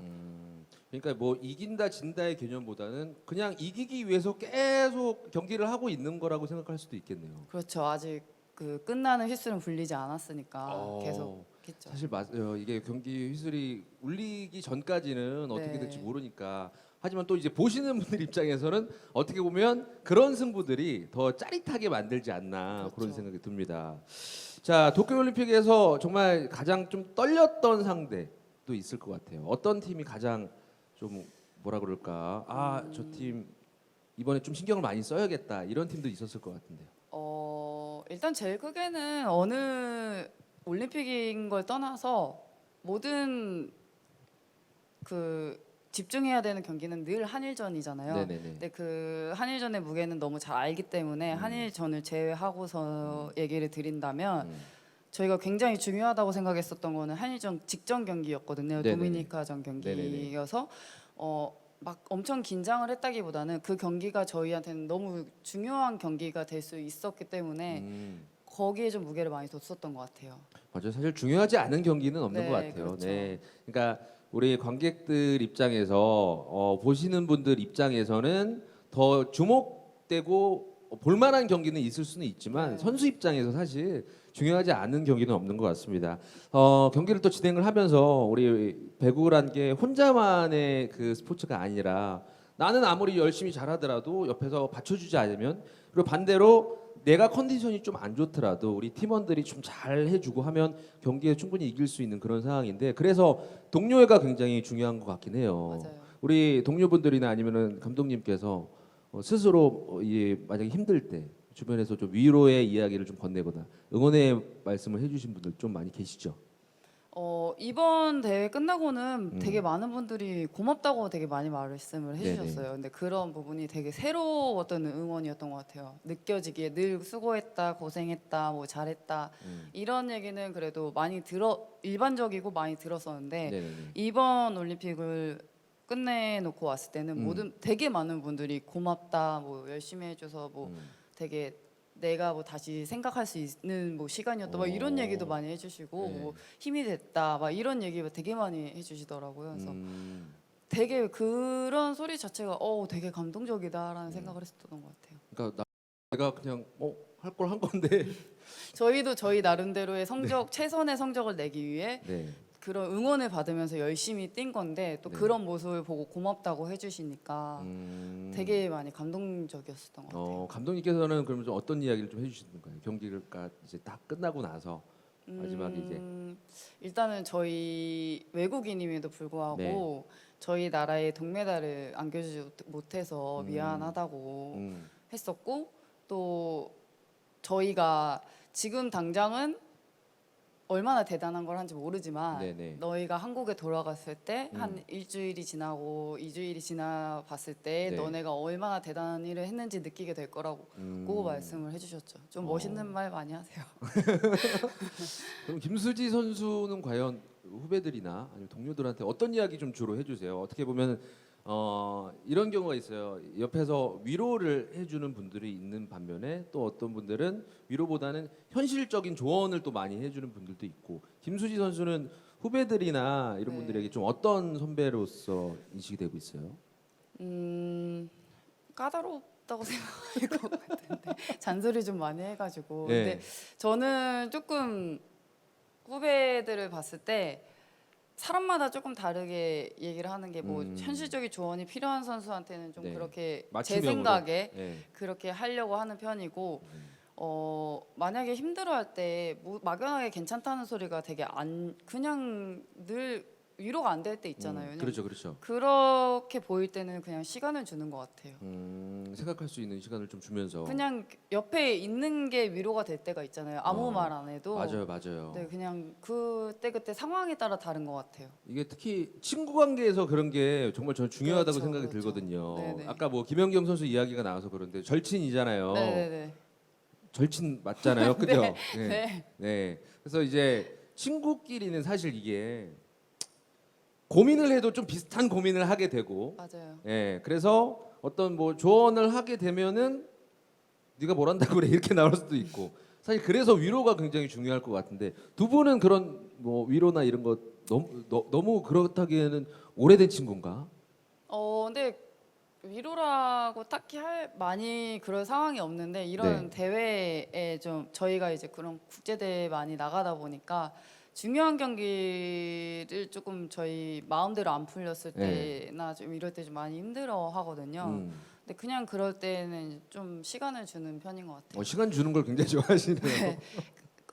그러니까 뭐 이긴다 진다의 개념보다는 그냥 이기기 위해서 계속 경기를 하고 있는 거라고 생각할 수도 있겠네요. 그렇죠. 아직 그 끝나는 휘슬은 불리지 않았으니까 어, 계속 했죠. 사실 맞아요. 이게 경기 휘슬이 울리기 전까지는 어떻게 네. 될지 모르니까. 하지만 또 이제 보시는 분들 입장에서는 어떻게 보면 그런 승부들이 더 짜릿하게 만들지 않나 그렇죠. 그런 생각이 듭니다. 자, 도쿄올림픽에서 정말 가장 좀 떨렸던 상대도 있을 것 같아요. 어떤 팀이 가장 좀 뭐라 그럴까? 아, 저 팀 이번에 좀 신경을 많이 써야겠다. 이런 팀도 있었을 것 같은데요. 일단 제일 크게는 어느 올림픽인 걸 떠나서 모든 그 집중해야 되는 경기는 늘 한일전이잖아요. 네네네. 근데 그 한일전의 무게는 너무 잘 알기 때문에 한일전을 제외하고서 얘기를 드린다면 저희가 굉장히 중요하다고 생각했었던 거는 한일전 직전 경기였거든요. 네네네. 도미니카전 경기여서 막 엄청 긴장을 했다기보다는 그 경기가 저희한테는 너무 중요한 경기가 될 수 있었기 때문에 거기에 좀 무게를 많이 뒀었던 것 같아요. 맞아요. 사실 중요하지 않은 경기는 없는 네, 것 같아요. 그렇죠. 네, 그러니까 우리 관객들 입장에서 보시는 분들 입장에서는 더 주목되고 볼만한 경기는 있을 수는 있지만 네. 선수 입장에서 사실 중요하지 않은 경기는 없는 것 같습니다. 경기를 또 진행을 하면서 우리 배구란 게 혼자만의 그 스포츠가 아니라 나는 아무리 열심히 잘하더라도 옆에서 받쳐주지 않으면 그리고 반대로 내가 컨디션이 좀 안 좋더라도 우리 팀원들이 좀 잘 해주고 하면 경기에 충분히 이길 수 있는 그런 상황인데 그래서 동료애가 굉장히 중요한 것 같긴 해요. 맞아요. 우리 동료분들이나 아니면은 감독님께서 스스로 만약에 힘들 때 주변에서 좀 위로의 이야기를 좀 건네거나 응원의 말씀을 해주신 분들 좀 많이 계시죠? 이번 대회 끝나고는 되게 많은 분들이 고맙다고 되게 많이 말씀을 해주셨어요. 네네. 근데 그런 부분이 되게 새로웠던 응원이었던 것 같아요. 느껴지기에 늘 수고했다, 고생했다, 뭐 잘했다 이런 얘기는 그래도 많이 일반적이고 많이 들었었는데 네네네. 이번 올림픽을 끝내놓고 왔을 때는 되게 많은 분들이 고맙다, 뭐 열심히 해줘서 뭐 되게 내가 뭐 다시 생각할 수 있는 뭐 시간이었다, 막 이런 얘기도 많이 해주시고 네. 뭐 힘이 됐다, 막 이런 얘기 되게 많이 해주시더라고요. 그래서 음, 되게 그런 소리 자체가 되게 감동적이다라는 생각을 했었던 것 같아요. 그러니까 내가 그냥 할 걸 한 건데. 저희도 저희 나름대로의 최선의 성적을 내기 위해 네. 그런 응원을 받으면서 열심히 뛴 건데 또 네. 그런 모습을 보고 고맙다고 해주시니까 되게 많이 감동적이었었던 것 같아요. 감독님께서는 그러면 좀 어떤 이야기를 좀 해주시는 거예요? 경기가 이제 딱 끝나고 나서 마지막에 이제 일단은 저희 외국인임에도 불구하고 네. 저희 나라에 동메달을 안겨주지 못해서 미안하다고 음, 했었고 또 저희가 지금 당장은 얼마나 대단한 걸 한지 모르지만 네네. 너희가 한국에 돌아갔을 때 한 일주일이 지나고 2주일이 지나 봤을 때 네. 너네가 얼마나 대단한 일을 했는지 느끼게 될 거라고 말씀을 해주셨죠. 좀 멋있는 말 많이 하세요. 그럼 김수지 선수는 과연 후배들이나 아니면 동료들한테 어떤 이야기 좀 주로 해주세요? 어떻게 보면 이런 경우가 있어요. 옆에서 위로를 해주는 분들이 있는 반면에 또 어떤 분들은 위로보다는 현실적인 조언을 또 많이 해주는 분들도 있고 김수지 선수는 후배들이나 이런 네. 분들에게 좀 어떤 선배로서 인식이 되고 있어요? 까다롭다고 생각할 것 같은데 잔소리 좀 많이 해가지고 네. 근데 저는 조금 후배들을 봤을 때 사람마다 조금 다르게 얘기를 하는 게 뭐 현실적인 조언이 필요한 선수한테는 좀 네. 그렇게 제 맞춤형으로. 생각에 네. 그렇게 하려고 하는 편이고 만약에 힘들어할 때 막연하게 괜찮다는 소리가 되게 그냥 늘 위로가 안 될 때 있잖아요. 그냥 그렇죠, 그렇죠. 그렇게 보일 때는 그냥 시간을 주는 것 같아요. 생각할 수 있는 시간을 좀 주면서. 그냥 옆에 있는 게 위로가 될 때가 있잖아요. 아무 말 안 해도. 맞아요, 맞아요. 네, 그냥 그때 상황에 따라 다른 것 같아요. 이게 특히 친구 관계에서 그런 게 정말 저는 중요하다고 그렇죠, 생각이 그렇죠. 들거든요. 네네. 아까 뭐 김연경 선수 이야기가 나와서 그런데 절친이잖아요. 네네네. 절친 맞잖아요, 그죠? 네. 네. 네. 그래서 이제 친구끼리는 사실 이게 고민을 해도 좀 비슷한 고민을 하게 되고, 맞아요. 예. 그래서 어떤 뭐 조언을 하게 되면은 네가 뭘 한다고 그래 이렇게 나올 수도 있고 사실 그래서 위로가 굉장히 중요할 것 같은데 두 분은 그런 뭐 위로나 이런 거 너무 그렇다기에는 오래된 친구인가? 근데 위로라고 딱히 할 많이 그럴 상황이 없는데 이런 네. 대회에 좀 저희가 이제 그런 국제 대회 많이 나가다 보니까 중요한 경기를 조금 저희 마음대로 안 풀렸을 네. 때나 좀 이럴 때 좀 많이 힘들어 하거든요. 근데 그냥 그럴 때는 좀 시간을 주는 편인 것 같아요. 시간 주는 걸 굉장히 좋아하시네요. 네.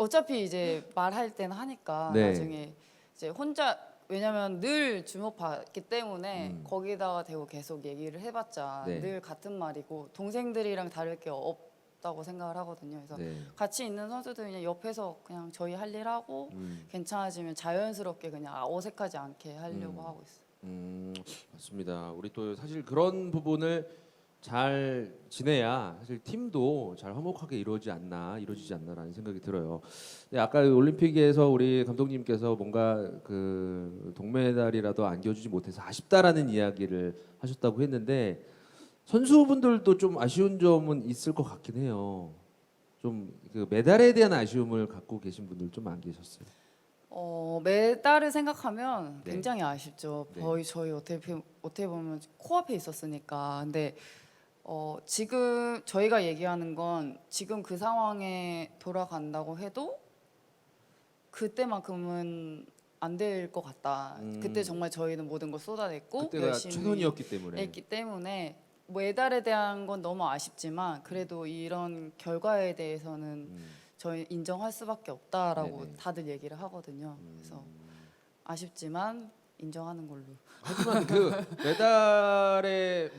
어차피 이제 말할 때는 하니까 네. 나중에 이제 혼자 왜냐면 늘 주목받기 때문에 음. 거기다가 대고 계속 얘기를 해봤자 네. 늘 같은 말이고 동생들이랑 다를 게 없다고 생각을 하거든요. 그래서 네. 같이 있는 선수들 그냥 옆에서 그냥 저희 할 일 하고 괜찮아지면 자연스럽게 그냥 어색하지 않게 하려고 하고 있어요. 맞습니다. 우리 또 사실 그런 부분을 잘 지내야 사실 팀도 잘 화목하게 이루어지지 않나라는 생각이 들어요. 근데 아까 올림픽에서 우리 감독님께서 뭔가 그 동메달이라도 안겨주지 못해서 아쉽다라는 이야기를 하셨다고 했는데 선수분들도 좀 아쉬운 점은 있을 것 같긴 해요. 좀 그 메달에 대한 아쉬움을 갖고 계신 분들 좀 안 계셨어요. 메달을 생각하면 네. 굉장히 아쉽죠. 네. 거의 저희 어떻게 보면 코앞에 있었으니까. 근데 지금 저희가 얘기하는 건 지금 그 상황에 돌아간다고 해도 그때만큼은 안 될 것 같다. 그때 정말 저희는 모든 걸 쏟아냈고 그때가 열심히 최선이었기 때문에. 했기 때문에 메달에 대한 건 너무 아쉽지만 그래도 이런 결과에 대해서는 저희 인정할 수밖에 없다라고 네네. 다들 얘기를 하거든요. 그래서 아쉽지만 인정하는 걸로. 하지만 메달을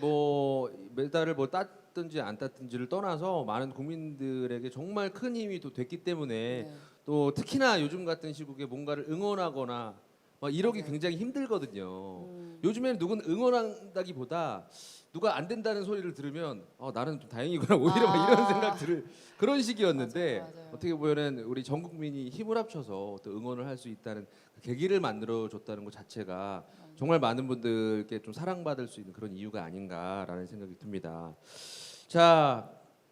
뭐 땄든지 안 땄든지를 떠나서 많은 국민들에게 정말 큰 힘이 또 됐기 때문에 네. 또 특히나 요즘 같은 시국에 뭔가를 응원하거나 막 이러기 맞아요. 굉장히 힘들거든요. 요즘에는 누군 응원한다기보다 누가 안 된다는 소리를 들으면 나는 좀 다행이구나 오히려 막 이런 생각 들을 그런 시기였는데 맞아요, 맞아요. 어떻게 보면은 우리 전 국민이 힘을 합쳐서 또 응원을 할 수 있다는 그 계기를 만들어 줬다는 것 자체가 정말 많은 분들께 좀 사랑받을 수 있는 그런 이유가 아닌가라는 생각이 듭니다. 자,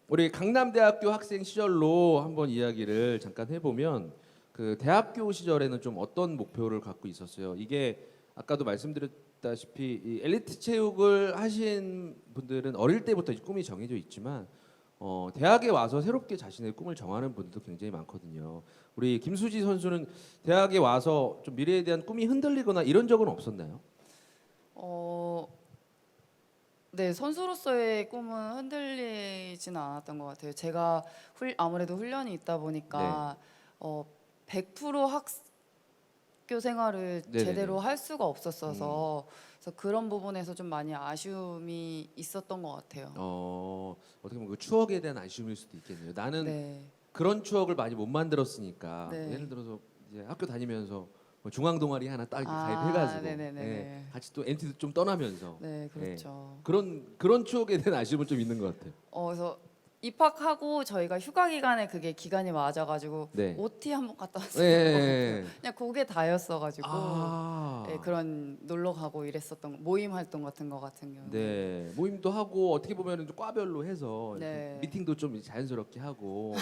우리 강남대학교 학생 시절로 한번 이야기를 잠깐 해보면 그 대학교 시절에는 좀 어떤 목표를 갖고 있었어요? 이게 아까도 말씀드렸다시피 이 엘리트 체육을 하신 분들은 어릴 때부터 이제 꿈이 정해져 있지만 대학에 와서 새롭게 자신의 꿈을 정하는 분들도 굉장히 많거든요. 우리 김수지 선수는 대학에 와서 좀 미래에 대한 꿈이 흔들리거나 이런 적은 없었나요? 어, 네, 선수로서의 꿈은 흔들리지는 않았던 것 같아요. 제가 아무래도 훈련이 있다 보니까 100% 학교 생활을 네네네. 제대로 할 수가 없었어서 그래서 그런 부분에서 좀 많이 아쉬움이 있었던 것 같아요. 어떻게 보면 그 추억에 대한 아쉬움일 수도 있겠네요. 나는 네, 그런 추억을 많이 못 만들었으니까 네. 예를 들어서 이제 학교 다니면서 뭐 중앙 동아리 하나 딱 이렇게 아, 가입해가지고 네네네네. 같이 또 NT도 좀 떠나면서 네, 그렇죠. 그런 추억에 대한 아쉬움은 좀 있는 것 같아요. 그래서 입학하고 저희가 휴가 기간에 그게 기간이 맞아가지고 네. OT 한번 갔다 왔어요. 네. 그냥 그게 다였어가지고 아, 네, 그런 놀러 가고 이랬었던 모임 활동 같은 거 같은 경우. 네 모임도 하고 어떻게 보면 좀 과별로 해서 이렇게 네. 미팅도 좀 자연스럽게 하고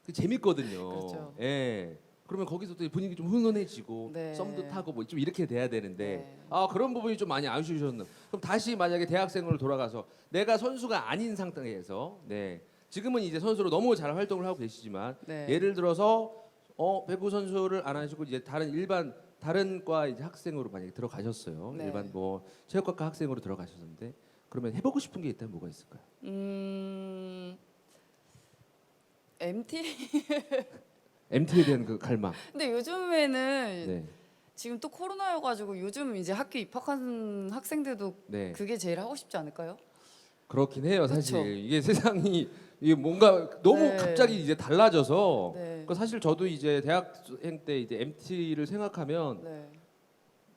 그 재밌거든요. 그렇죠. 예. 그러면 거기서 또 분위기 좀 훈훈해지고 네. 썸도 타고 뭐 좀 이렇게 돼야 되는데 네. 그런 부분이 좀 많이 아쉬우셨나? 그럼 다시 만약에 대학생으로 돌아가서 내가 선수가 아닌 상태에서 지금은 이제 선수로 너무 잘 활동을 하고 계시지만 네. 예를 들어서 배구 선수를 안 하시고 이제 다른 과 이제 학생으로 만약에 들어가셨어요. 네. 일반 뭐 체육학과 학생으로 들어가셨는데 그러면 해보고 싶은 게 있다면 뭐가 있을까요? MT? MT에 대한 그 갈망. 근데 요즘에는 네. 지금 또 코로나여가지고 요즘 이제 학교 입학한 학생들도 네. 그게 제일 하고 싶지 않을까요? 그렇긴 해요. 그쵸? 사실 이게 세상이 이게 뭔가 너무 네. 갑자기 이제 달라져서 네. 그 사실 저도 이제 대학생 때 이제 MT를 생각하면 네.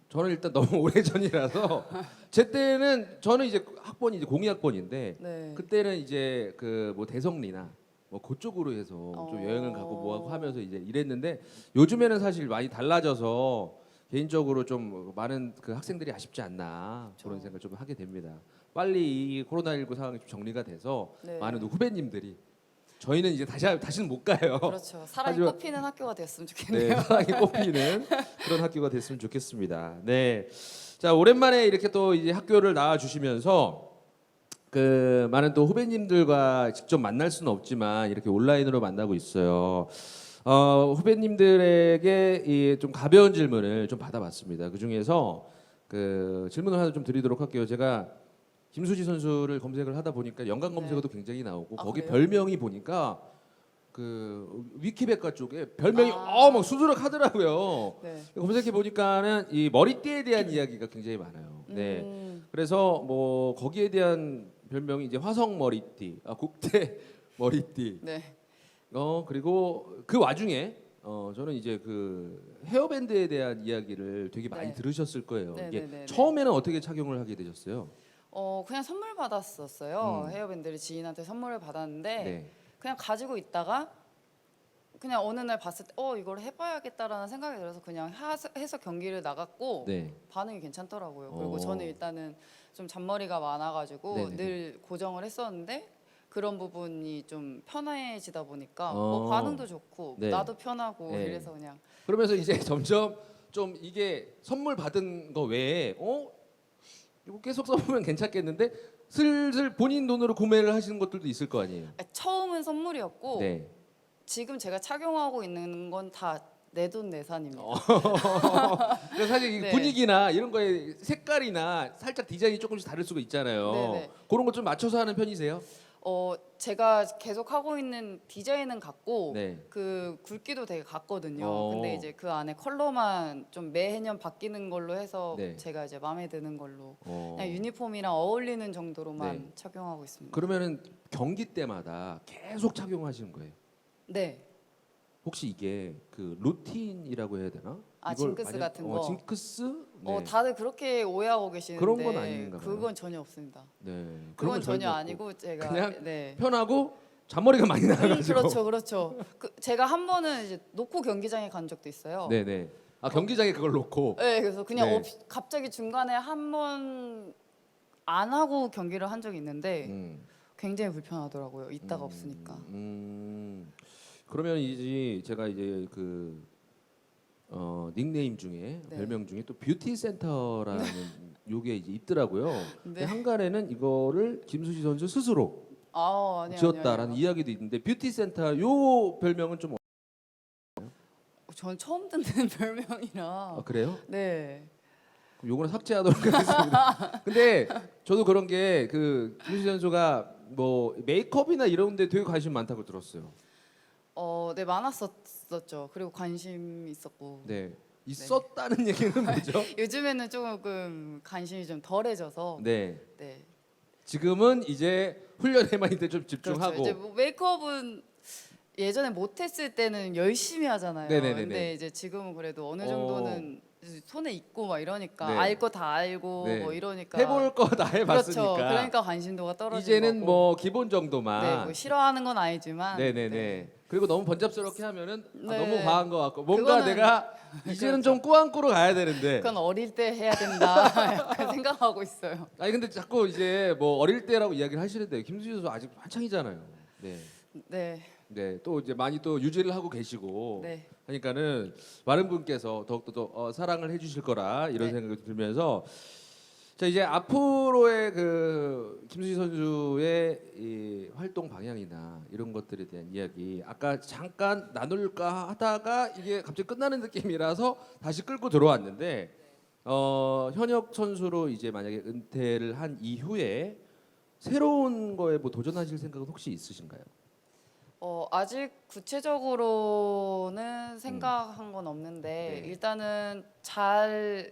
저는 일단 너무 오래 전이라서 제 때는 저는 이제 학번이 이제 02학번인데 네. 그때는 이제 그 뭐 대성리나 뭐 그쪽으로 해서 좀 여행을 가고 뭐하고 하면서 이제 이랬는데 요즘에는 사실 많이 달라져서 개인적으로 좀 많은 그 학생들이 아쉽지 않나 그런 생각을 좀 하게 됩니다. 빨리 이 코로나19 상황이 좀 정리가 돼서 네. 많은 후배님들이 저희는 이제 다시는 못 가요. 그렇죠. 사랑이 하지만- 꼽히는 학교가 됐으면 네, 좋겠네요. 사랑이 꼽히는 그런 학교가 됐으면 좋겠습니다. 네, 자 오랜만에 이렇게 또 이제 학교를 나와 주시면서 그 많은 또 후배님들과 직접 만날 수는 없지만 이렇게 온라인으로 만나고 있어요. 후배님들에게 이 좀 가벼운 질문을 좀 받아봤습니다. 그 중에서 그 질문을 하나 좀 드리도록 할게요. 제가 김수지 선수를 검색을 하다 보니까 연관 검색어도 굉장히 나오고 아, 거기 그래요? 별명이 보니까 그 위키백과 쪽에 별명이 아. 막 수두룩하더라고요. 네. 검색해 보니까는 이 머리띠에 대한 이야기가 굉장히 많아요. 네. 그래서 뭐 거기에 대한 별명이 이제 화성 머리띠, 국대 머리띠. 네. 그리고 그 와중에 저는 이제 그 헤어밴드에 대한 이야기를 되게 많이 네. 들으셨을 거예요. 네, 이게 네, 네, 네. 처음에는 어떻게 착용을 하게 되셨어요? 그냥 선물 받았었어요. 음. 헤어밴드를 지인한테 선물을 받았는데 네. 그냥 가지고 있다가 그냥 어느 날 봤을 때 이걸 해봐야겠다라는 생각이 들어서 그냥 해서 경기를 나갔고 네. 반응이 괜찮더라고요. 그리고 어. 저는 일단은 좀 잔머리가 많아가지고 네네네. 늘 고정을 했었는데 그런 부분이 좀 편해지다 보니까 어. 반응도 좋고 네. 나도 편하고 네. 이래서 그냥 그러면서 이제 점점 좀 이게 선물 받은 거 외에 이거 계속 써보면 괜찮겠는데 슬슬 본인 돈으로 구매를 하시는 것들도 있을 거 아니에요. 처음은 선물이었고 네. 지금 제가 착용하고 있는 건 다 내 돈 내산입니다. 그래서 사실 이 네. 분위기나 이런 거에 색깔이나 살짝 디자인이 조금씩 다를 수가 있잖아요. 네네. 그런 거 좀 맞춰서 하는 편이세요? 제가 계속 하고 있는 디자인은 같고 네. 그 굵기도 되게 같거든요. 어. 근데 이제 그 안에 컬러만 좀 매해년 바뀌는 걸로 해서 네. 제가 이제 마음에 드는 걸로 어. 그냥 유니폼이랑 어울리는 정도로만 네. 착용하고 있습니다. 그러면은 경기 때마다 계속 착용하시는 거예요. 네. 혹시 이게 그 루틴이라고 해야 되나? 아, 이걸 징크스 같은 거? 징크스? 네. 다들 그렇게 오해하고 계시는데 그런 건 아닌가 봐요. 그건 전혀 없습니다. 네. 그런 그건 건 전혀 없고. 아니고 제가 그냥 네. 편하고 잔머리가 많이 나가지고. 그렇죠, 그렇죠. 제가 한 번은 이제 놓고 경기장에 간 적도 있어요. 네네. 아 경기장에 그걸 놓고. 네, 그래서 그냥 네. 갑자기 중간에 한 번 안 하고 경기를 한 적이 있는데 음. 굉장히 불편하더라고요. 있다가 없으니까. 그러면 이제 제가 이제 그 닉네임 중에 네. 별명 중에 또 뷰티 센터라는 요게 이제 있더라고요. 근데 네. 한간에는 이거를 김수지 선수 스스로 아니요, 지었다라는 아니요. 이야기도 있는데 뷰티 센터 요 별명은 좀 전 처음 듣는 별명이라. 그래요? 네. 그럼 요거는 삭제하도록 하겠습니다. 근데 저도 그런 게 그 김수지 선수가 뭐 메이크업이나 이런 데 되게 관심 많다고 들었어요. 네, 많았었죠. 그리고 관심 있었고. 네. 있었다는 얘기는 뭐죠? 요즘에는 조금 관심이 좀 덜해져서. 네. 네. 지금은 이제 훈련에만 이제 좀 집중하고. 그렇죠. 이제 뭐 메이크업은 예전에 못했을 때는 열심히 하잖아요. 네네네네. 근데 이제 지금은 그래도 어느 정도는 손에 있고 막 이러니까 네. 알 거 다 알고 네. 뭐 이러니까 해볼 거 다 해봤으니까. 그렇죠. 그러니까 관심도가 떨어지는 이제는 거고. 뭐 기본 정도만. 네, 뭐 싫어하는 건 아니지만 네네네. 네. 그리고 너무 번잡스럽게 하면은 네. 너무 과한 것 같고 뭔가 그거는- 내가 이제는 좀 꾸안꾸로 가야 되는데. 그건 어릴 때 해야 된다 약간 생각하고 있어요. 아니 근데 자꾸 이제 뭐 어릴 때라고 이야기를 하시는데 김수지 선수 아직 한창이잖아요. 네. 네, 네. 또 이제 많이 또 유지를 하고 계시고. 네. 하니까는 많은 분께서 더욱더 더 사랑을 해주실 거라 이런 네. 생각이 들면서 자 이제 앞으로의 그 김수지 선수의 이 활동 방향이나 이런 것들에 대한 이야기 아까 잠깐 나눌까 하다가 이게 갑자기 끝나는 느낌이라서 다시 끌고 들어왔는데 현역 선수로 이제 만약에 은퇴를 한 이후에 새로운 거에 뭐 도전하실 생각은 혹시 있으신가요? 아직 구체적으로는 생각한 건 없는데 네. 일단은 잘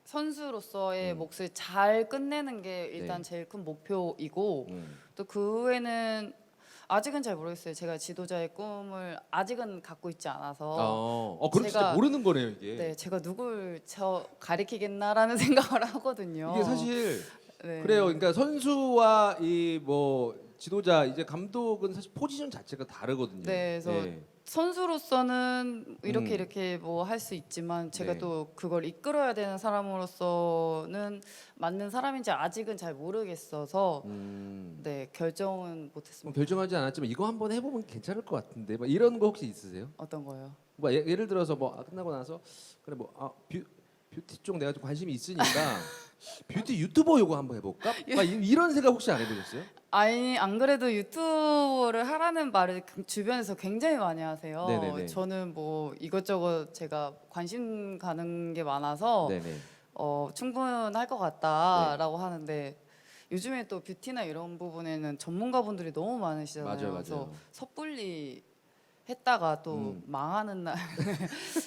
선수로서의 몫을 잘 끝내는 게 일단 네. 제일 큰 목표이고 음. 또 그 후에는 아직은 잘 모르겠어요. 제가 지도자의 꿈을 아직은 갖고 있지 않아서 그럼 진짜 제가- 모르는 거네요 이게. 네, 제가 누굴 가리키겠나라는 생각을 하거든요. 이게 사실 네. 그래요. 그러니까 선수와 이 뭐 지도자 이제 감독은 사실 포지션 자체가 다르거든요. 네, 그래서 선수로서는 이렇게 음. 이렇게 뭐 할 수 있지만 제가 네. 또 그걸 이끌어야 되는 사람으로서는 맞는 사람인지 아직은 잘 모르겠어서 네 결정은 뭐 못했습니다. 결정하지 않았지만 이거 한번 해보면 괜찮을 것 같은데 뭐 이런 거 혹시 있으세요? 어떤 거요? 뭐 예를 들어서 뭐 끝나고 나서 그래 뭐 뷰티 쪽 내가 좀 관심이 있으니까 뷰티 유튜버 요거 한번 해볼까? 막 이런 생각 혹시 안 해보셨어요? 아니 안 그래도 유튜브를 하라는 말을 주변에서 굉장히 많이 하세요. 네네네. 저는 뭐 이것저것 제가 관심 가는 게 많아서 네네. 충분할 것 같다라고 하는데 요즘에 또 뷰티나 이런 부분에는 전문가분들이 너무 많으시잖아요. 맞아요, 그래서 맞아요. 섣불리 했다가 또 음. 망하는 날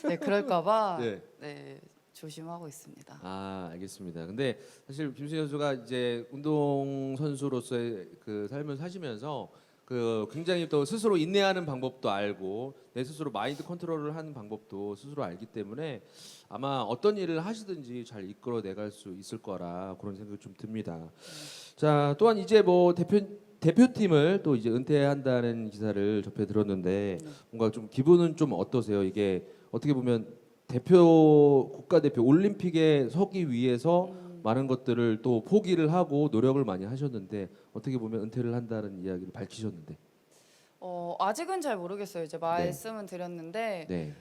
네, 그럴까봐 네. 네, 조심하고 있습니다. 아 알겠습니다. 근데 사실 김수희 선수가 이제 운동 선수로서의 그 삶을 사시면서 그 굉장히 또 스스로 인내하는 방법도 알고 내 스스로 마인드 컨트롤을 하는 방법도 스스로 알기 때문에 아마 어떤 일을 하시든지 잘 이끌어내갈 수 있을 거라 그런 생각이 좀 듭니다. 자 또한 이제 뭐 대표팀을 또 이제 은퇴한다는 기사를 접해 들었는데 네. 뭔가 좀 기분은 좀 어떠세요? 이게 어떻게 보면 국가대표 올림픽에 서기 위해서 많은 것들을 또 포기를 하고 노력을 많이 하셨는데 어떻게 보면 은퇴를 한다는 이야기를 밝히셨는데 아직은 잘 모르겠어요. 이제 말씀은 드렸는데 네.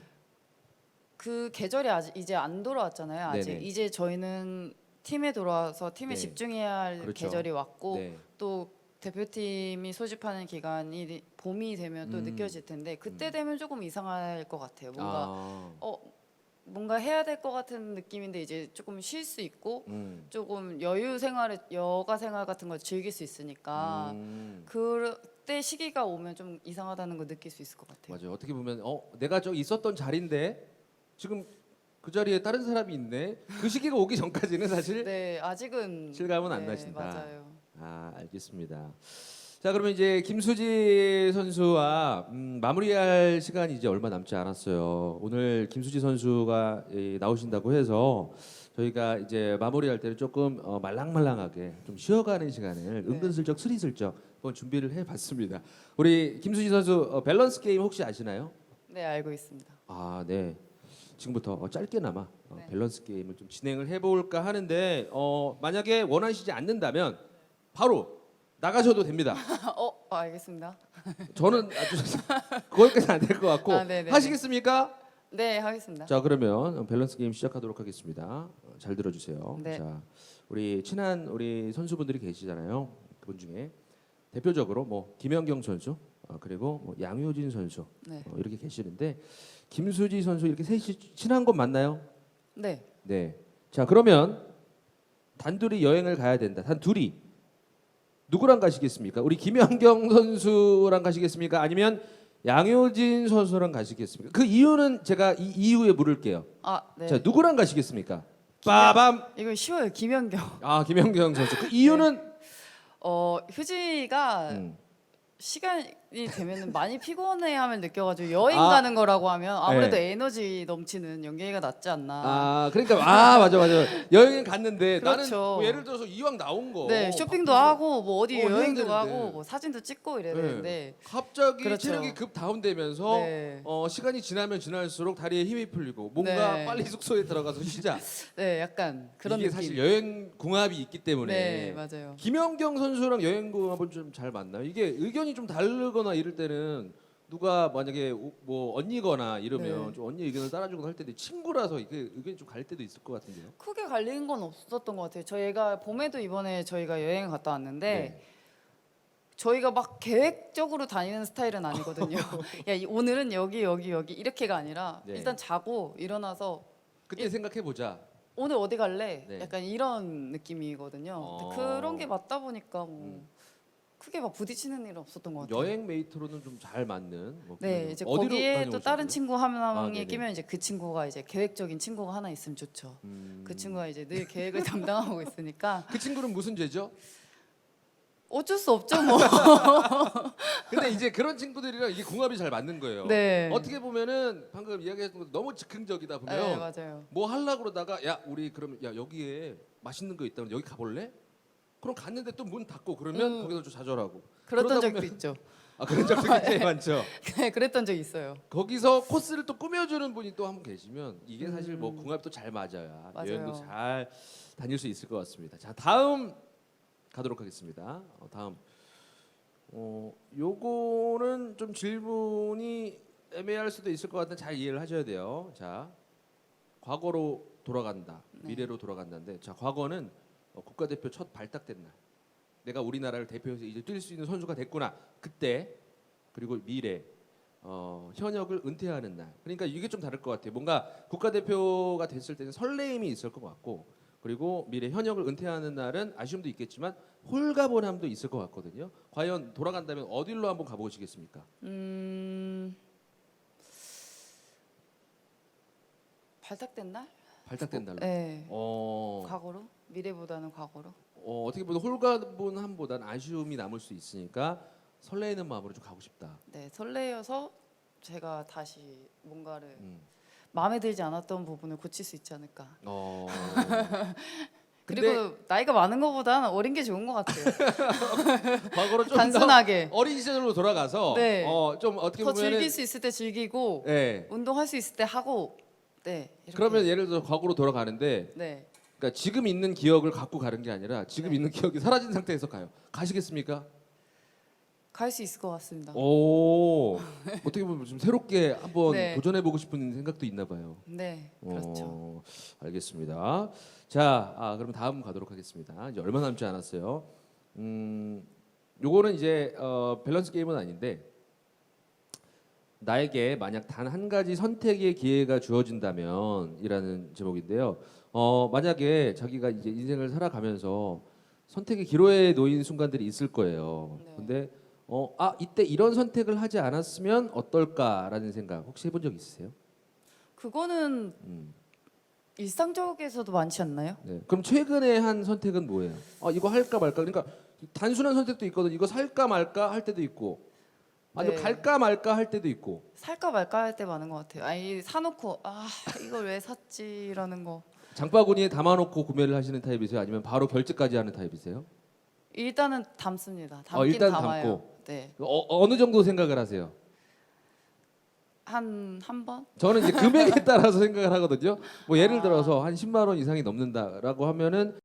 그 계절이 아직 이제 안 돌아왔잖아요. 아직 네네. 이제 저희는 팀에 돌아와서 팀에 네. 집중해야 할 그렇죠. 계절이 왔고 네. 또 대표팀이 소집하는 기간이 봄이 되면 또 느껴질 텐데 그때 되면 조금 이상할 것 같아요. 뭔가 아, 뭔가 해야 될 것 같은 느낌인데 이제 조금 쉴 수 있고 조금 여유 생활을 여가 생활 같은 걸 즐길 수 있으니까 그때 시기가 오면 좀 이상하다는 걸 느낄 수 있을 것 같아요. 맞아요. 어떻게 보면 내가 저 있었던 자리인데 지금 그 자리에 다른 사람이 있네. 그 시기가 오기 전까지는 사실 네, 아직은 실감은 안 네, 나신다. 맞아요. 아 알겠습니다. 자 그러면 이제 김수지 선수와 마무리할 시간이 이제 얼마 남지 않았어요. 오늘 김수지 선수가 나오신다고 해서 저희가 이제 마무리할 때는 조금 말랑말랑하게 좀 쉬어가는 시간을 네. 은근슬쩍 스리슬쩍 한번 준비를 해봤습니다. 우리 김수지 선수 밸런스 게임 혹시 아시나요? 네, 알고 있습니다. 아 네. 지금부터 짧게나마 네. 밸런스 게임을 좀 진행을 해볼까 하는데 만약에 원하시지 않는다면 바로 나가셔도 됩니다. 알겠습니다. 저는 아주 거기까지 안 될 것 같고 네네네. 하시겠습니까? 네, 하겠습니다. 자 그러면 밸런스 게임 시작하도록 하겠습니다. 잘 들어주세요. 네. 자 우리 친한 우리 선수분들이 계시잖아요. 그분 중에 대표적으로 뭐 김연경 선수 그리고 뭐 양효진 선수 네. 이렇게 계시는데 김수지 선수 이렇게 셋이 친한 건 맞나요? 네. 네. 자 그러면 단둘이 여행을 가야 된다. 단 둘이 누구랑 가시겠습니까? 우리 김연경 선수랑 가시겠습니까? 아니면 양효진 선수랑 가시겠습니까? 그 이유는 제가 이 이후에 물을게요. 네. 자 누구랑 가시겠습니까? 빠밤. 이거 쉬워요. 김연경. 아 김연경 선수. 그 이유는 휴지가 음. 시간이 되면은 많이 피곤해함을 느껴가지고 여행 아. 가는 거라고 하면 아무래도 네. 에너지 넘치는 연경이가 낫지 않나. 아 그러니까 맞아 여행을 갔는데 나는 그렇죠. 뭐 예를 들어서 이왕 나온 거 네, 쇼핑도 하고 뭐 어디 해야 여행도 되는데. 가고 뭐 사진도 찍고 이래야 네. 되는데 갑자기 그렇죠. 체력이 급 다운되면서 네. 시간이 지나면 지날수록 다리에 힘이 풀리고 뭔가 네. 빨리 숙소에 들어가서 쉬자. 네, 약간 그런 이게 느낌. 사실 여행 궁합이 있기 때문에 네, 맞아요. 김연경 선수랑 여행 궁합은 좀 잘 맞나요? 이게 의견이 좀 다르거나 이럴 때는 누가 만약에 뭐 언니거나 이러면 네. 좀 언니 의견을 따라주거나 할 텐데 친구라서 이게 의견이 좀 갈 때도 있을 것 같은데요. 크게 갈리는 건 없었던 것 같아요. 저희가 봄에도 이번에 저희가 여행을 갔다 왔는데 네. 저희가 막 계획적으로 다니는 스타일은 아니거든요. 야, 오늘은 여기 이렇게가 아니라 네. 일단 자고 일어나서 그때 생각해 보자. 오늘 어디 갈래? 네. 약간 이런 느낌이거든요. 근데 그런 게 맞다 보니까 뭐 크게 막 부딪히는 일은 없었던 것 같아요. 여행 메이트로는 좀 잘 맞는. 뭐 네, 그런 이제 어디로 거기에 또 다녀오신 다른 거예요? 친구 한 명이 네네. 끼면 이제 그 친구가 이제 계획적인 친구가 하나 있으면 좋죠. 그 친구가 이제 늘 계획을 담당하고 있으니까 그 친구는 무슨 죄죠? 어쩔 수 없죠 뭐. 근데 이제 그런 친구들이랑 이게 궁합이 잘 맞는 거예요. 네. 어떻게 보면은 방금 이야기했던 거 너무 즉흥적이다 보면 네, 맞아요. 뭐 하려고 그러다가 야 우리 그러면 야 여기에 맛있는 거 있다면 여기 가볼래? 그럼 갔는데 또 문 닫고 그러면 거기서 좀 좌절하고 그랬던 그러다 적도 보면 있죠. 아, 그런 적도 굉장히 많죠. 네, 그랬던 적이 있어요. 거기서 코스를 또 꾸며주는 분이 또 한 분 계시면 이게 사실 뭐 궁합도 잘 맞아야 맞아요. 여행도 잘 다닐 수 있을 것 같습니다. 자, 다음 가도록 하겠습니다. 다음 요거는 좀 질문이 애매할 수도 있을 것 같은데 잘 이해를 하셔야 돼요. 자, 과거로 돌아간다, 네. 미래로 돌아간다인데, 자, 과거는 국가대표 첫 발탁된 날, 내가 우리나라를 대표해서 이제 뛸 수 있는 선수가 됐구나, 그때. 그리고 미래, 현역을 은퇴하는 날. 그러니까 이게 좀 다를 것 같아요. 뭔가 국가대표가 됐을 때는 설레임이 있을 것 같고, 그리고 미래 현역을 은퇴하는 날은 아쉬움도 있겠지만 홀가분함도 있을 것 같거든요. 과연 돌아간다면 어디로 한번 가보시겠습니까? 발탁된 날? 발탁된 날로. 네. 어, 과거로? 미래보다는 과거로? 어떻게 보면 홀가분함보다는 아쉬움이 남을 수 있으니까 설레이는 마음으로 좀 가고 싶다. 네, 설레어서 제가 다시 뭔가를 음. 마음에 들지 않았던 부분을 고칠 수 있지 않을까. 어. 그리고 근데 나이가 많은 것보다는 어린 게 좋은 것 같아요. 과거로 좀 더 단순하게 어린 시절로 돌아가서 네. 좀 어떻게 더 보면은 즐길 수 있을 때 즐기고 예. 운동할 수 있을 때 하고 네. 이렇게. 그러면 예를 들어 과거로 돌아가는데, 네. 그러니까 지금 있는 기억을 갖고 가는 게 아니라 지금 네. 있는 기억이 사라진 상태에서 가요. 가시겠습니까? 갈 수 있을 것 같습니다. 오. 어떻게 보면 좀 새롭게 한번 네. 도전해 보고 싶은 생각도 있나 봐요. 네, 그렇죠. 알겠습니다. 자, 그럼 다음 가도록 하겠습니다. 이제 얼마 남지 않았어요. 요거는 이제 밸런스 게임은 아닌데, 나에게 만약 단 한 가지 선택의 기회가 주어진다면이라는 제목인데요. 만약에 자기가 이제 인생을 살아가면서 선택의 기로에 놓인 순간들이 있을 거예요. 네. 근데 이때 이런 선택을 하지 않았으면 어떨까라는 생각 혹시 해본 적 있으세요? 그거는 음. 일상적에서도 많지 않나요? 네. 그럼 최근에 한 선택은 뭐예요? 이거 할까 말까. 그러니까 단순한 선택도 있거든. 이거 살까 말까 할 때도 있고, 아니면 네. 갈까 말까 할 때도 있고. 살까 말까 할 때 많은 것 같아요. 아니 사놓고 이걸 왜 샀지라는 거. 장바구니에 담아놓고 구매를 하시는 타입이세요? 아니면 바로 결제까지 하는 타입이세요? 일단은 담습니다. 담긴 일단 담아요. 담고. 네. 어느 정도 생각을 하세요? 한 번? 저는 이제 금액에 따라서 생각을 하거든요. 뭐 예를 아. 들어서 한 10만 원 이상이 넘는다라고 하면은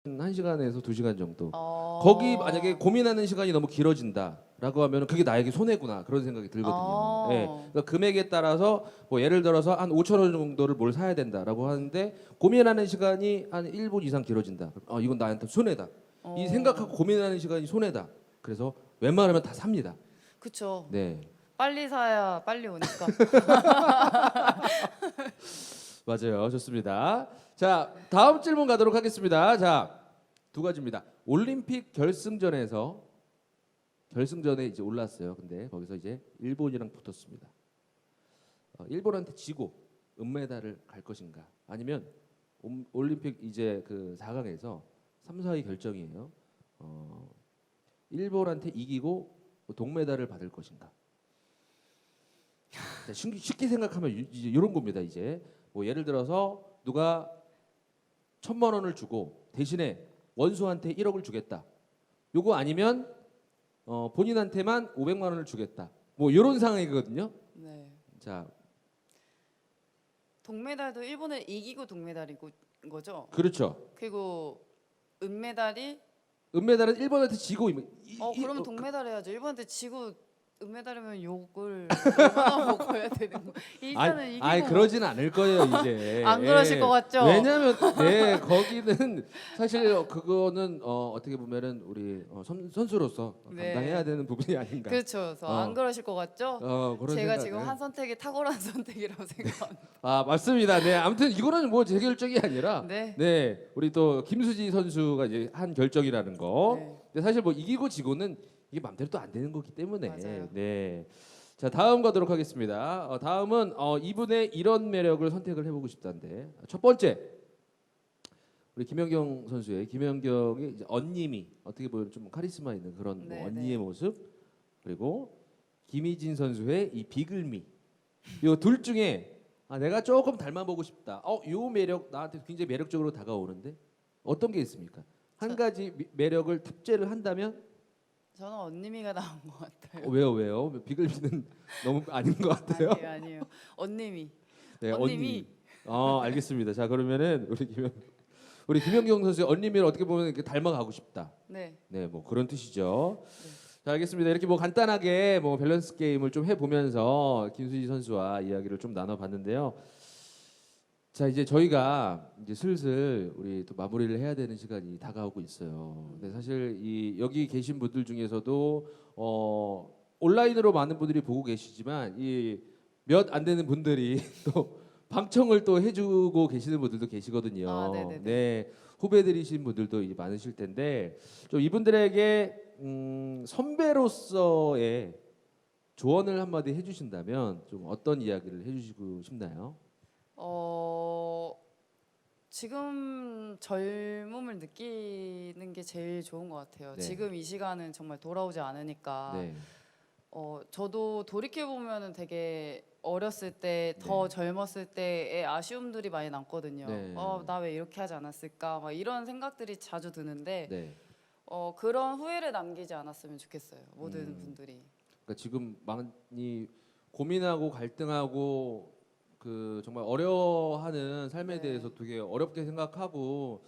1시간에서 2시간 정도. 어. 거기 만약에 고민하는 시간이 너무 길어진다라고 하면은 그게 나에게 손해구나 그런 생각이 들거든요. 예. 그러니까 금액에 따라서 뭐 예를 들어서 한 5천 원 정도를 뭘 사야 된다라고 하는데 고민하는 시간이 한 1분 이상 길어진다. 이건 나한테 손해다. 이 생각하고 고민하는 시간이 손해다. 그래서 웬만하면 다 삽니다. 그쵸. 네. 빨리 사야 빨리 오니까. 맞아요. 좋습니다. 자, 다음 질문 가도록 하겠습니다. 자, 두 가지입니다. 올림픽 결승전에 이제 올랐어요. 근데 거기서 이제 일본이랑 붙었습니다. 일본한테 지고 은메달을 갈 것인가? 아니면 올림픽 이제 그 4강에서 3, 4위 결정이에요. 일본한테 이기고 동메달을 받을 것인가? 자, 쉽게 생각하면 이제 이런 겁니다. 이제 뭐 예를 들어서 누가 1,000만 원을 주고 대신에 원수한테 1억을 주겠다. 요거 아니면 본인한테만 500만 원을 주겠다. 뭐 이런 상황이거든요. 네. 자, 동메달도 일본을 이기고 동메달이고 거죠. 그렇죠. 그리고 은메달이 은메달은 일본한테 지고 그러면 동메달 해야죠. 일본한테 지고 은메달이면 욕을 얼마나 먹어야 되는 거. 일단은 이기고 아니 그러진 않을 거예요 이제. 안 그러실 것 같죠? 왜냐하면 거기는 사실 그거는 어떻게 보면은 우리 선수로서 네. 감당해야 되는 부분이 아닌가. 그렇죠. 그래서 안 그러실 것 같죠? 그런 제가 생각을. 지금 한 선택이 탁월한 선택이라고 생각합니다. 맞습니다. 네, 아무튼 이거는 뭐 제 결정이 아니라 네. 우리 또 김수지 선수가 이제 한 결정이라는 거. 네. 근데 사실 뭐 이기고 지고는 이게 맘대로 또 안 되는 거기 때문에. 맞아요. 네. 자, 다음 가도록 하겠습니다. 다음은 이분의 이런 매력을 선택을 해보고 싶다는데, 첫 번째 우리 김연경 선수의 김연경의 이제 언님이 어떻게 보면 좀 카리스마 있는 그런 뭐 네, 언니의 네. 모습, 그리고 김희진 선수의 이 비글미. 이 둘 중에 내가 조금 닮아보고 싶다. 요 매력 나한테 굉장히 매력적으로 다가오는데 어떤 게 있습니까? 한 가지 매력을 탑재를 한다면 저는 언니미가 나온 것 같아요. 왜요? 비글비는 너무 아닌 것 같아요. 아니에요. 언니미. 네, 언니미. 알겠습니다. 자, 그러면은 우리 김연경 선수의 언니미를 어떻게 보면 이렇게 닮아가고 싶다. 네. 네, 뭐 그런 뜻이죠. 자, 알겠습니다. 이렇게 뭐 간단하게 뭐 밸런스 게임을 좀 해보면서 김수지 선수와 이야기를 좀 나눠봤는데요. 자, 이제 저희가 이제 슬슬 우리 또 마무리를 해야 되는 시간이 다가오고 있어요. 근데 사실 이 여기 계신 분들 중에서도 온라인으로 많은 분들이 보고 계시지만 이 몇 안 되는 분들이 또 방청을 또 해주고 계시는 분들도 계시거든요. 아, 네네네. 네, 후배들이신 분들도 이제 많으실 텐데 좀 이분들에게 선배로서의 조언을 한마디 해주신다면 좀 어떤 이야기를 해주시고 싶나요? 지금 젊음을 느끼는 게 제일 좋은 것 같아요. 네. 지금 이 시간은 정말 돌아오지 않으니까. 네. 저도 돌이켜 보면은 되게 어렸을 때 더 젊었을 때의 아쉬움들이 많이 남거든요. 네. 나 왜 이렇게 하지 않았을까? 막 이런 생각들이 자주 드는데 네. 그런 후회를 남기지 않았으면 좋겠어요. 모든 분들이. 그러니까 지금 많이 고민하고 갈등하고 그 정말 어려워하는 삶에 네. 대해서 되게 어렵게 생각하고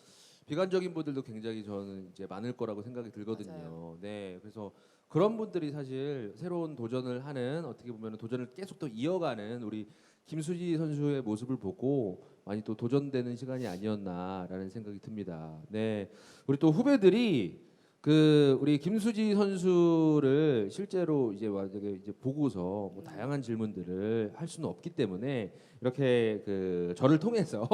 비관적인 분들도 굉장히 저는 이제 많을 거라고 생각이 들거든요. 맞아요. 네, 그래서 그런 분들이 사실 새로운 도전을 하는 어떻게 보면 도전을 계속 또 이어가는 우리 김수지 선수의 모습을 보고 많이 또 도전되는 시간이 아니었나라는 생각이 듭니다. 네, 우리 또 후배들이 그 우리 김수지 선수를 실제로 이제 만약에 이제 보고서 뭐 다양한 질문들을 할 수는 없기 때문에 이렇게 그 저를 통해서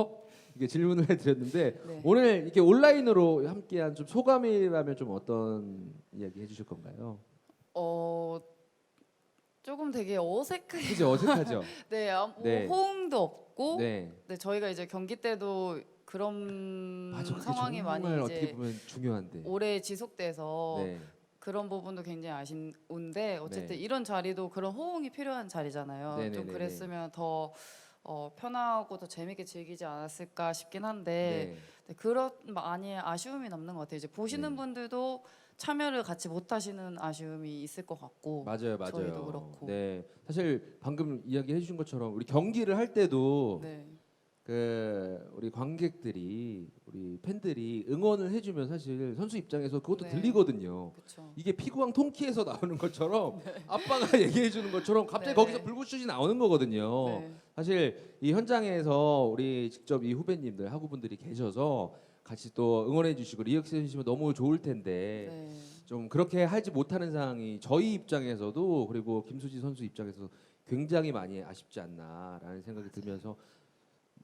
이게 질문을 해드렸는데 네. 오늘 이렇게 온라인으로 함께한 좀 소감이라면 좀 어떤 이야기 해주실 건가요? 조금 되게 어색해. 그죠, 어색하죠. 네, 뭐 네. 호응도 없고. 네, 네, 저희가 이제 경기 때도 그런 맞아. 그게 상황이 정말 많이 어떻게 이제 보면 중요한데. 오래 지속돼서 네, 그런 부분도 굉장히 아쉬운데 어쨌든 네. 이런 자리도 그런 호응이 필요한 자리잖아요. 좀 네네네네. 그랬으면 더 편하고 더 재밌게 즐기지 않았을까 싶긴 한데 네. 네, 그런 많이 아쉬움이 남는 것 같아요. 이제 보시는 네. 분들도 참여를 같이 못하시는 아쉬움이 있을 것 같고 맞아요, 맞아요. 저희도 그렇고. 네, 사실 방금 이야기해 주신 것처럼 우리 경기를 할 때도 네, 그 우리 관객들이 우리 팬들이 응원을 해주면 사실 선수 입장에서 그것도 네. 들리거든요. 그렇죠. 이게 피구왕 통키에서 나오는 것처럼 아빠가 얘기해 주는 것처럼 갑자기 네. 거기서 불꽃슛이 나오는 거거든요. 네. 사실 이 현장에서 우리 직접 이 후배님들 하구분들이 계셔서 같이 또 응원해 주시고 리액션 해주시면 너무 좋을 텐데 네. 좀 그렇게 하지 못하는 상황이 저희 입장에서도 그리고 김수지 선수 입장에서 굉장히 많이 아쉽지 않나라는 생각이 들면서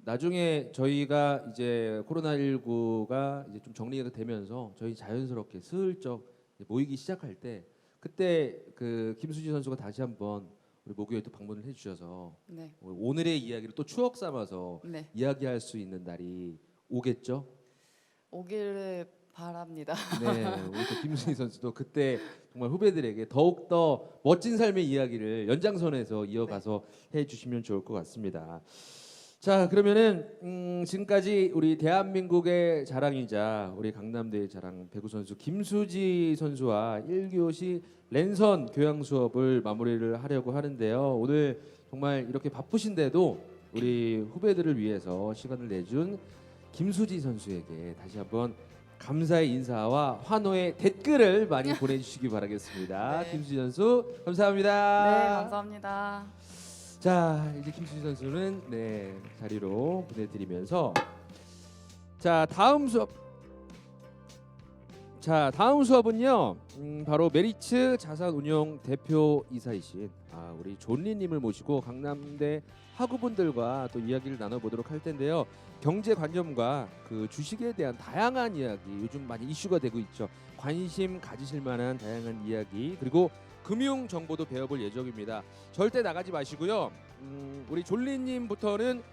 나중에 저희가 이제 코로나19가 이제 좀 정리가 되면서 저희 자연스럽게 슬쩍 이제 모이기 시작할 때 그때 그 김수지 선수가 다시 한번 우리 목요일에 또 방문을 해주셔서 네. 오늘의 이야기를 또 추억 삼아서 네. 이야기할 수 있는 날이 오겠죠? 오기를 바랍니다. 네, 우리 또 김수지 선수도 그때 정말 후배들에게 더욱 더 멋진 삶의 이야기를 연장선에서 이어가서 해주시면 좋을 것 같습니다. 자, 그러면은 지금까지 우리 대한민국의 자랑이자 우리 강남대의 자랑 배구 선수 김수지 선수와 1교시 랜선 교양 수업을 마무리를 하려고 하는데요. 오늘 정말 이렇게 바쁘신데도 우리 후배들을 위해서 시간을 내준 김수지 선수에게 다시 한번 감사의 인사와 환호의 댓글을 많이 보내주시기 바라겠습니다. 네. 김수지 선수 감사합니다. 네, 감사합니다. 자, 이제 김수지 선수는 네 자리로 보내드리면서 자 다음 수업은요 바로 메리츠 자산운용 대표 이사이신 우리 존리님을 모시고 강남대 학우분들과 또 이야기를 나눠보도록 할 텐데요. 경제관념과 그 주식에 대한 다양한 이야기 요즘 많이 이슈가 되고 있죠. 관심 가지실 만한 다양한 이야기 그리고 금융 정보도 배워볼 예정입니다. 절대 나가지 마시고요. 우리 졸리님부터는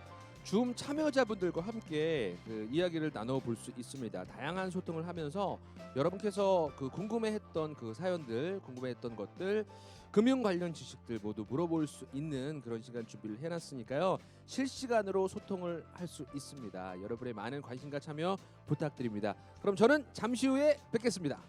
줌 참여자분들과 함께 그 이야기를 나눠볼 수 있습니다. 다양한 소통을 하면서 여러분께서 그 궁금해했던 그 사연들, 궁금해했던 것들, 금융 관련 지식들 모두 물어볼 수 있는 그런 시간 준비를 해놨으니까요. 실시간으로 소통을 할 수 있습니다. 여러분의 많은 관심과 참여 부탁드립니다. 그럼 저는 잠시 후에 뵙겠습니다.